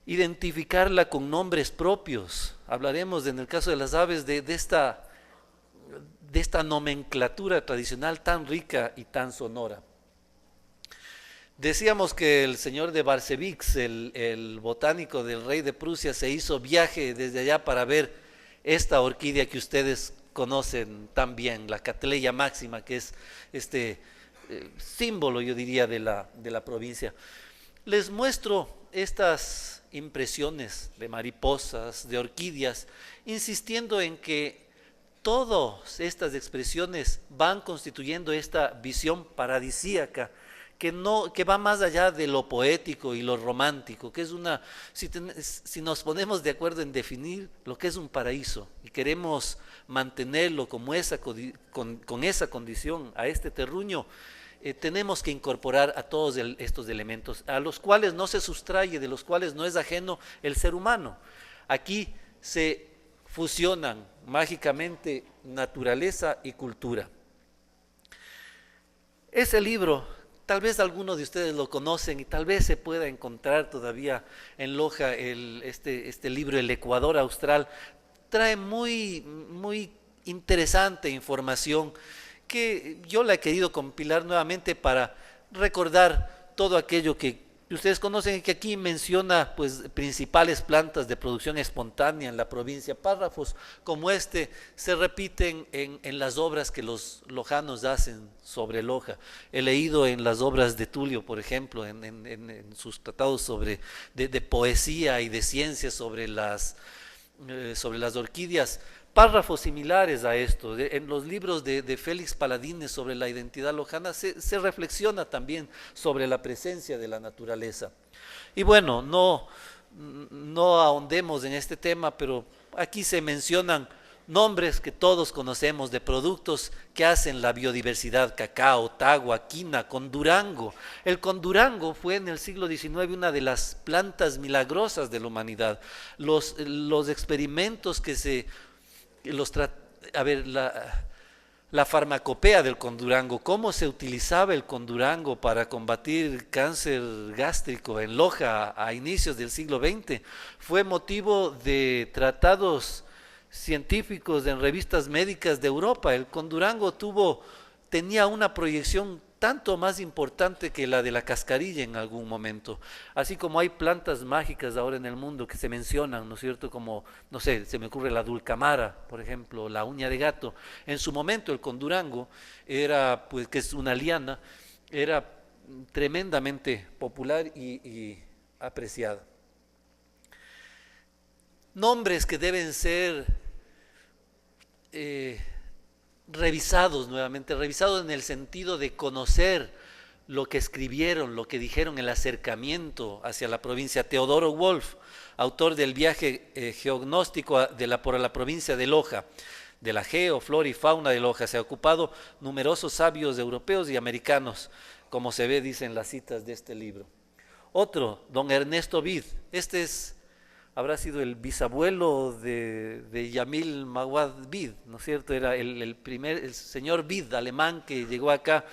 identificarla con nombres propios. Hablaremos en el caso de las aves de esta nomenclatura tradicional tan rica y tan sonora. Decíamos que el señor de Barsevix, el botánico del rey de Prusia, se hizo viaje desde allá para ver esta orquídea que ustedes conocen tan bien, la Cattleya máxima, que es este símbolo, yo diría, de la provincia. Les muestro estas impresiones de mariposas, de orquídeas, insistiendo en que todas estas expresiones van constituyendo esta visión paradisíaca que va más allá de lo poético y lo romántico, que es si nos ponemos de acuerdo en definir lo que es un paraíso y queremos mantenerlo como con esa condición, a este terruño, tenemos que incorporar a todos estos elementos, a los cuales no se sustrae, de los cuales no es ajeno el ser humano. Aquí se fusionan mágicamente naturaleza y cultura. Ese libro, tal vez algunos de ustedes lo conocen y tal vez se pueda encontrar todavía en Loja, este libro, El Ecuador Austral, trae muy, muy interesante información que yo la he querido compilar nuevamente para recordar todo aquello que ustedes conocen y que aquí menciona pues principales plantas de producción espontánea en la provincia. Párrafos como este se repiten en las obras que los lojanos hacen sobre Loja. He leído en las obras de Tulio, por ejemplo, en sus tratados de poesía y de ciencias sobre las orquídeas, párrafos similares a esto. En los libros de Félix Paladines sobre la identidad lojana se reflexiona también sobre la presencia de la naturaleza. Y bueno, no ahondemos en este tema, pero aquí se mencionan nombres que todos conocemos de productos que hacen la biodiversidad: cacao, tagua, quina, condurango. El condurango fue en el siglo XIX una de las plantas milagrosas de la humanidad. Los experimentos la farmacopea del condurango, cómo se utilizaba el condurango para combatir cáncer gástrico en Loja a inicios del siglo XX, fue motivo de tratados científicos en revistas médicas de Europa. El condurango tenía una proyección tanto más importante que la de la cascarilla en algún momento. Así como hay plantas mágicas ahora en el mundo que se mencionan, ¿no es cierto? Como, no sé, se me ocurre la dulcamara, por ejemplo, la uña de gato. En su momento el condurango era, pues, que es una liana, era tremendamente popular y apreciada. Nombres que deben ser revisados nuevamente, revisados en el sentido de conocer lo que escribieron, lo que dijeron, el acercamiento hacia la provincia. Teodoro Wolf, autor del viaje geognóstico por la provincia de Loja, de la geo, flora y fauna de Loja, se ha ocupado numerosos sabios europeos y americanos, como se ve, dicen las citas de este libro. Otro, don Ernesto Bid, habrá sido el bisabuelo de Yamil Mahuad Bid, ¿no es cierto? Era el señor Bid, alemán, que llegó acá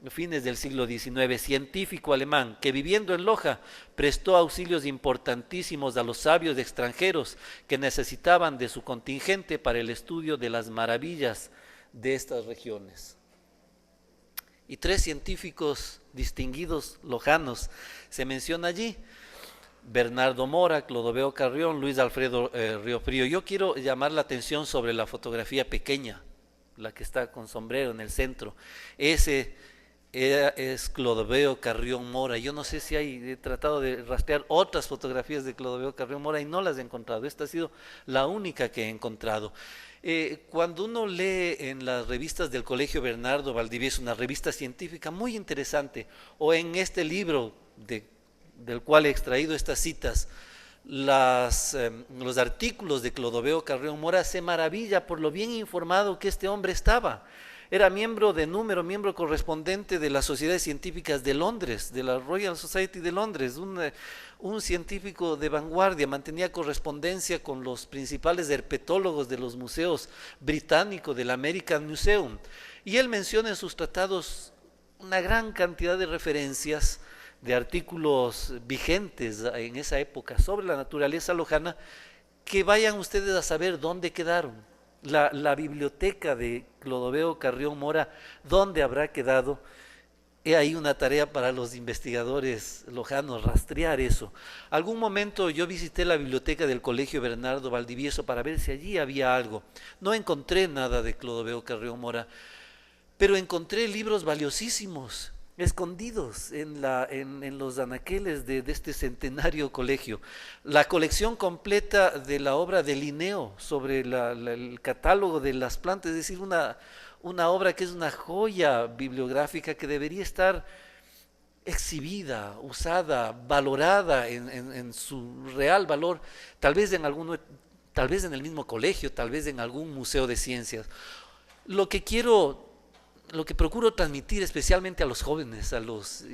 fines del siglo XIX, científico alemán, que viviendo en Loja prestó auxilios importantísimos a los sabios extranjeros que necesitaban de su contingente para el estudio de las maravillas de estas regiones. Y 3 científicos distinguidos lojanos se menciona allí: Bernardo Mora, Clodoveo Carrión, Luis Alfredo Riofrío. Yo quiero llamar la atención sobre la fotografía pequeña, la que está con sombrero en el centro. Ese es Clodoveo Carrión Mora. Yo no sé si he tratado de rastrear otras fotografías de Clodoveo Carrión Mora y no las he encontrado. Esta ha sido la única que he encontrado. Cuando uno lee en las revistas del Colegio Bernardo Valdivieso, una revista científica muy interesante, o en este libro del cual he extraído estas citas, los artículos de Clodoveo Carrión Mora, se maravilla por lo bien informado que este hombre estaba. Era miembro de número, miembro correspondente de las sociedades científicas de Londres, de la Royal Society de Londres, un científico de vanguardia, mantenía correspondencia con los principales herpetólogos de los museos británicos, del American Museum, y él menciona en sus tratados una gran cantidad de referencias de artículos vigentes en esa época sobre la naturaleza lojana, que vayan ustedes a saber dónde quedaron. La biblioteca de Clodoveo Carrión Mora, ¿dónde habrá quedado? He ahí una tarea para los investigadores lojanos, rastrear eso. Algún momento yo visité la biblioteca del Colegio Bernardo Valdivieso para ver si allí había algo. No encontré nada de Clodoveo Carrión Mora, pero encontré libros valiosísimos escondidos en los anaqueles de este centenario colegio. La colección completa de la obra de Linneo sobre el catálogo de las plantas, es decir, una obra que es una joya bibliográfica que debería estar exhibida, usada, valorada en su real valor, tal vez en el mismo colegio, tal vez en algún museo de ciencias. Lo que procuro transmitir especialmente a los jóvenes, a los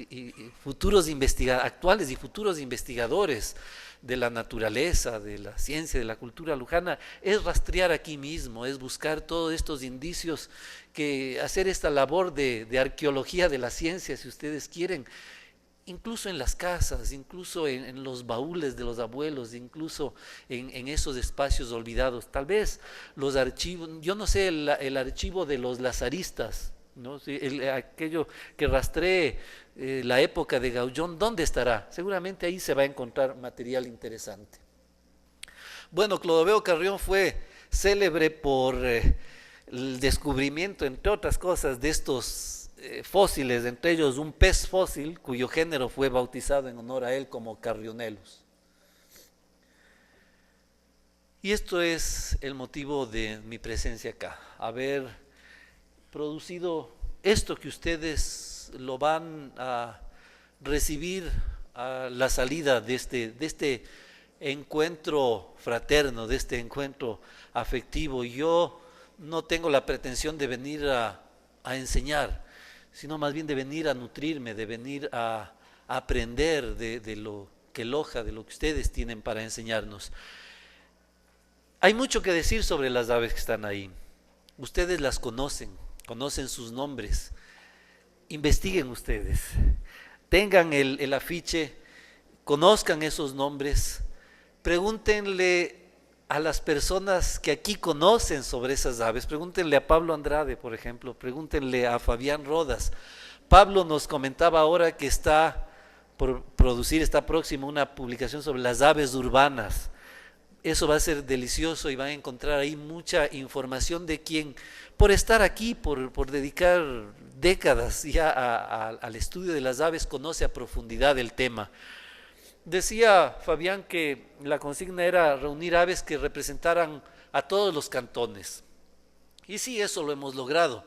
actuales y futuros investigadores de la naturaleza, de la ciencia, de la cultura lujana, es rastrear aquí mismo, es buscar todos estos indicios, hacer esta labor de arqueología de la ciencia, si ustedes quieren, incluso en las casas, incluso en los baúles de los abuelos, incluso en esos espacios olvidados. Tal vez los archivos, yo no sé, el archivo de los lazaristas, ¿no? Sí, aquello que rastree la época de Gaullón, ¿dónde estará? Seguramente ahí se va a encontrar material interesante. Bueno, Clodoveo Carrión fue célebre por el descubrimiento, entre otras cosas, de estos fósiles, entre ellos un pez fósil cuyo género fue bautizado en honor a él como Carrionellus. Y esto es el motivo de mi presencia acá, haber producido esto que ustedes lo van a recibir a la salida de este encuentro fraterno, de este encuentro afectivo. Yo no tengo la pretensión de venir a enseñar, sino más bien de venir a nutrirme, de venir a aprender de lo que Loja, de lo que ustedes tienen para enseñarnos. Hay mucho que decir sobre las aves que están ahí. Ustedes las conocen sus nombres. Investiguen ustedes, tengan el afiche, conozcan esos nombres, pregúntenle a las personas que aquí conocen sobre esas aves, pregúntenle a Pablo Andrade, por ejemplo, pregúntenle a Fabián Rodas. Pablo nos comentaba ahora que está por producir, está próximo una publicación sobre las aves urbanas. Eso va a ser delicioso y van a encontrar ahí mucha información de quien, por estar aquí, por dedicar décadas ya al estudio de las aves, conoce a profundidad el tema. Decía Fabián que la consigna era reunir aves que representaran a todos los cantones. Y sí, eso lo hemos logrado.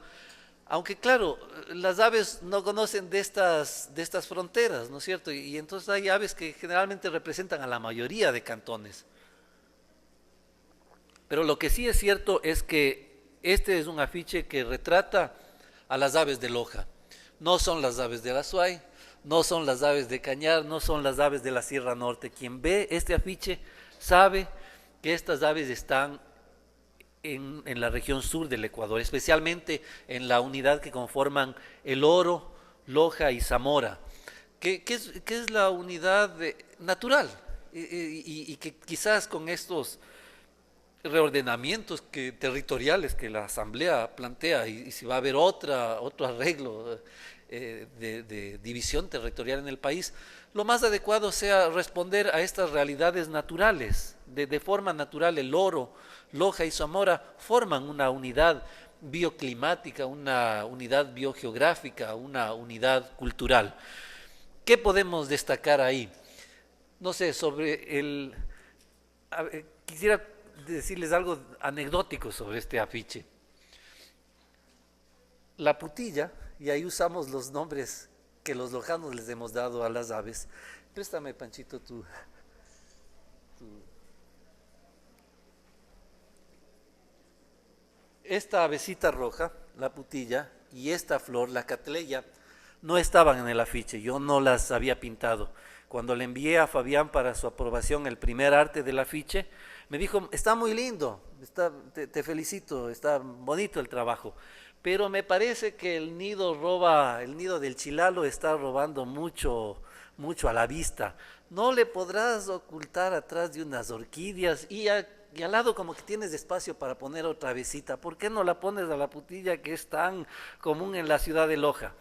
Aunque claro, las aves no conocen de estas fronteras, ¿no es cierto? Y entonces hay aves que generalmente representan a la mayoría de cantones. Pero lo que sí es cierto es que este es un afiche que retrata a las aves de Loja. No son las aves de la Azuay, no son las aves de Cañar, no son las aves de la Sierra Norte. Quien ve este afiche sabe que estas aves están en la región sur del Ecuador, especialmente en la unidad que conforman el Oro, Loja y Zamora, que es la unidad natural y que quizás con estos reordenamientos territoriales que la Asamblea plantea y si va a haber otro arreglo de división territorial en el país, lo más adecuado sea responder a estas realidades naturales. De forma natural, el Oro, Loja y Zamora forman una unidad bioclimática, una unidad biogeográfica, una unidad cultural. ¿Qué podemos destacar ahí? No sé, quisiera decirles algo anecdótico sobre este afiche. La putilla, y ahí usamos los nombres que los lojanos les hemos dado a las aves. Préstame, Panchito, Esta avecita roja, la putilla, y esta flor, la catleya, no estaban en el afiche, yo no las había pintado. Cuando le envié a Fabián para su aprobación el primer arte del afiche, me dijo, está muy lindo, te felicito, está bonito el trabajo, pero me parece que el nido del chilalo está robando mucho a la vista. No le podrás ocultar atrás de unas orquídeas y al lado como que tienes espacio para poner otra avecita. ¿Por qué no la pones a la putilla que es tan común en la ciudad de Loja?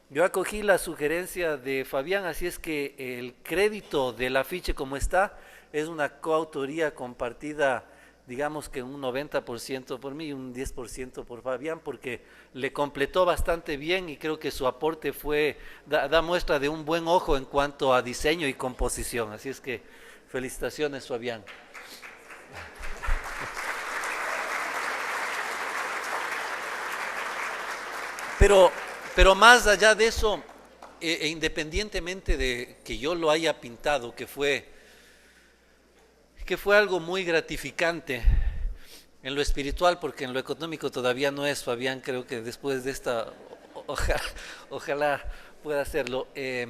Yo acogí la sugerencia de Fabián, así es que el crédito del afiche como está es una coautoría compartida, digamos que un 90% por mí y un 10% por Fabián, porque le completó bastante bien y creo que su aporte da muestra de un buen ojo en cuanto a diseño y composición. Así es que felicitaciones, Fabián. Pero más allá de eso, independientemente de que yo lo haya pintado, que fue algo muy gratificante en lo espiritual, porque en lo económico todavía no es, Fabián, creo que después de esta, ojalá pueda hacerlo. Es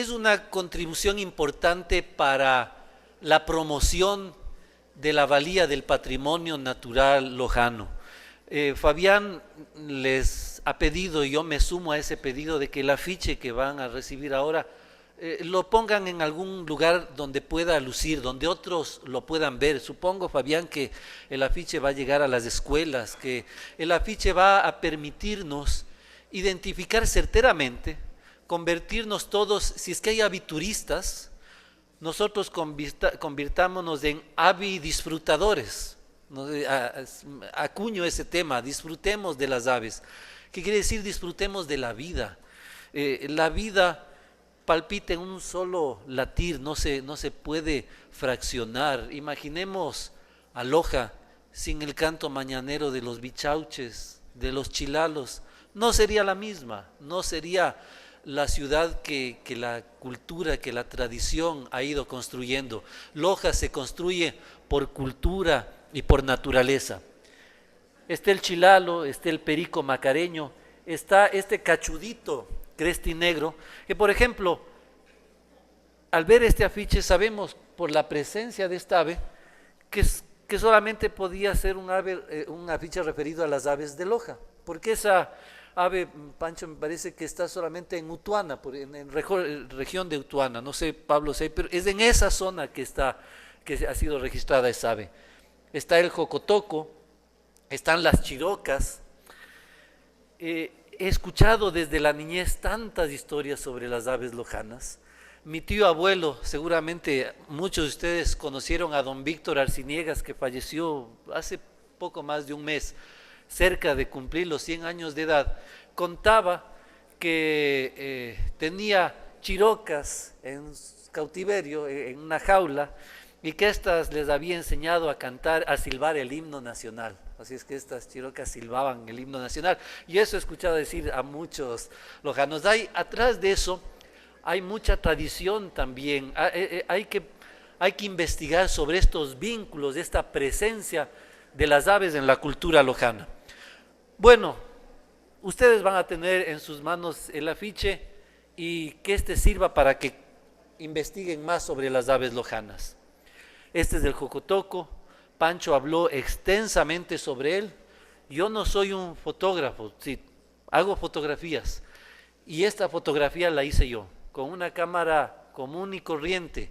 una contribución importante para la promoción de la valía del patrimonio natural lojano. Fabián les ha pedido, y yo me sumo a ese pedido, de que el afiche que van a recibir ahora lo pongan en algún lugar donde pueda lucir, donde otros lo puedan ver. Supongo, Fabián, que el afiche va a llegar a las escuelas, que el afiche va a permitirnos identificar certeramente, convertirnos todos, si es que hay avituristas, nosotros convirtámonos en avidisfrutadores. Acuño ese tema, disfrutemos de las aves. ¿Qué quiere decir disfrutemos de la vida? La vida palpita en un solo latir, no se puede fraccionar. Imaginemos a Loja sin el canto mañanero de los bichauches, de los chilalos. No sería la misma, no sería la ciudad que la cultura, que la tradición ha ido construyendo. Loja se construye por cultura y por naturaleza. Está el chilalo, está el perico macareño, está este cachudito crestinegro, que por ejemplo, al ver este afiche sabemos por la presencia de esta ave que solamente podía ser un afiche referido a las aves de Loja, porque esa ave, Pancho, me parece que está solamente en Utuana, en región de Utuana, no sé, Pablo, pero es en esa zona que ha sido registrada esa ave. Está el jocotoco, están las chirocas. He escuchado desde la niñez tantas historias sobre las aves lojanas. Mi tío abuelo, seguramente muchos de ustedes conocieron a don Víctor Arciniegas, que falleció hace poco más de un mes, cerca de cumplir los 100 años de edad. Contaba que tenía chirocas en cautiverio, en una jaula, y que éstas les había enseñado a cantar, a silbar el himno nacional. Así es que estas chirocas silbaban el himno nacional, y eso he escuchado decir a muchos lojanos. Atrás de eso hay mucha tradición también. Hay que investigar sobre estos vínculos, esta presencia de las aves en la cultura lojana. Bueno, ustedes van a tener en sus manos el afiche y que este sirva para que investiguen más sobre las aves lojanas. Este es del jocotoco. Pancho habló extensamente sobre él. Yo no soy un fotógrafo, sí, hago fotografías y esta fotografía la hice yo, con una cámara común y corriente.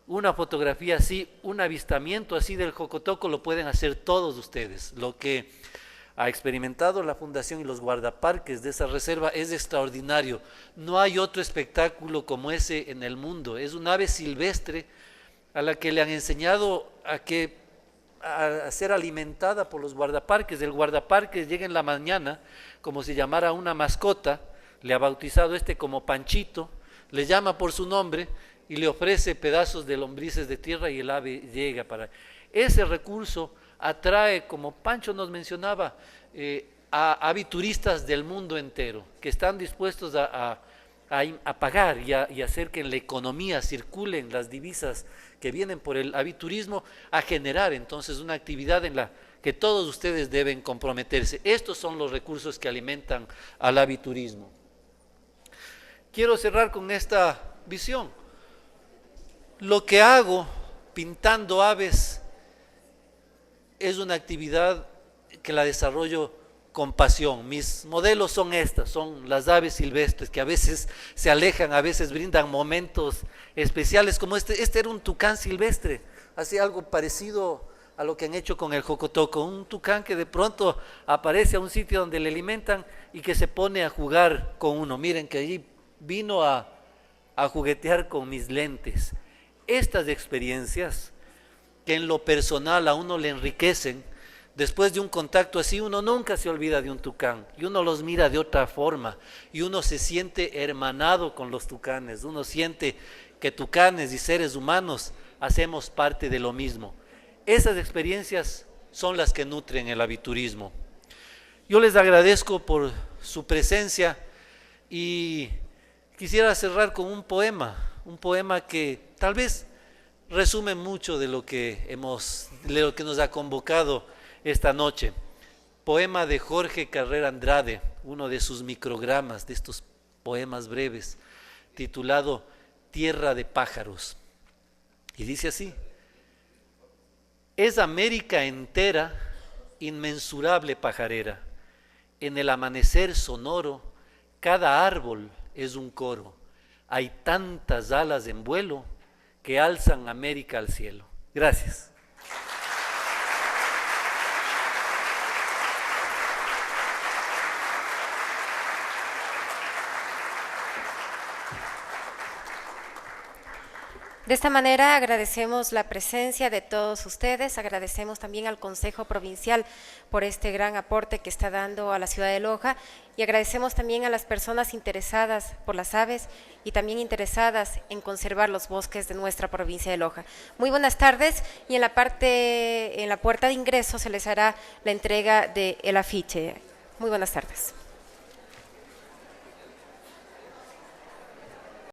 Una fotografía así, un avistamiento así del jocotoco lo pueden hacer todos ustedes. Lo que ha experimentado la Fundación y los guardaparques de esa reserva es extraordinario. No hay otro espectáculo como ese en el mundo. Es un ave silvestre a la que le han enseñado a ser alimentada por los guardaparques. El guardaparques llega en la mañana como si llamara a una mascota, le ha bautizado como Panchito, le llama por su nombre y le ofrece pedazos de lombrices de tierra y el ave llega para... Ese recurso atrae, como Pancho nos mencionaba, a avituristas del mundo entero, que están dispuestos a pagar y a hacer que en la economía circulen las divisas que vienen por el aviturismo, a generar entonces una actividad en la que todos ustedes deben comprometerse. Estos son los recursos que alimentan al aviturismo. Quiero cerrar con esta visión. Lo que hago pintando aves es una actividad que la desarrollo con pasión. Mis modelos son estas, son las aves silvestres que a veces se alejan, a veces brindan momentos especiales como este. Este era un tucán silvestre, hace algo parecido a lo que han hecho con el jocotoco, un tucán que de pronto aparece a un sitio donde le alimentan y que se pone a jugar con uno. Miren que allí vino a juguetear con mis lentes. Estas experiencias que en lo personal a uno le enriquecen, después de un contacto así uno nunca se olvida de un tucán y uno los mira de otra forma y uno se siente hermanado con los tucanes, uno siente que tucanes y seres humanos hacemos parte de lo mismo. Esas experiencias son las que nutren el aviturismo. Yo les agradezco por su presencia y quisiera cerrar con un poema que tal vez resume mucho de lo que nos ha convocado esta noche. Poema de Jorge Carrera Andrade, uno de sus microgramas, de estos poemas breves, titulado Tierra de pájaros. Y dice así: es América entera, inmensurable pajarera. En el amanecer sonoro, cada árbol es un coro. Hay tantas alas en vuelo que alzan América al cielo. Gracias. De esta manera agradecemos la presencia de todos ustedes, agradecemos también al Consejo Provincial por este gran aporte que está dando a la ciudad de Loja y agradecemos también a las personas interesadas por las aves y también interesadas en conservar los bosques de nuestra provincia de Loja. Muy buenas tardes y en la puerta de ingreso se les hará la entrega del afiche. Muy buenas tardes.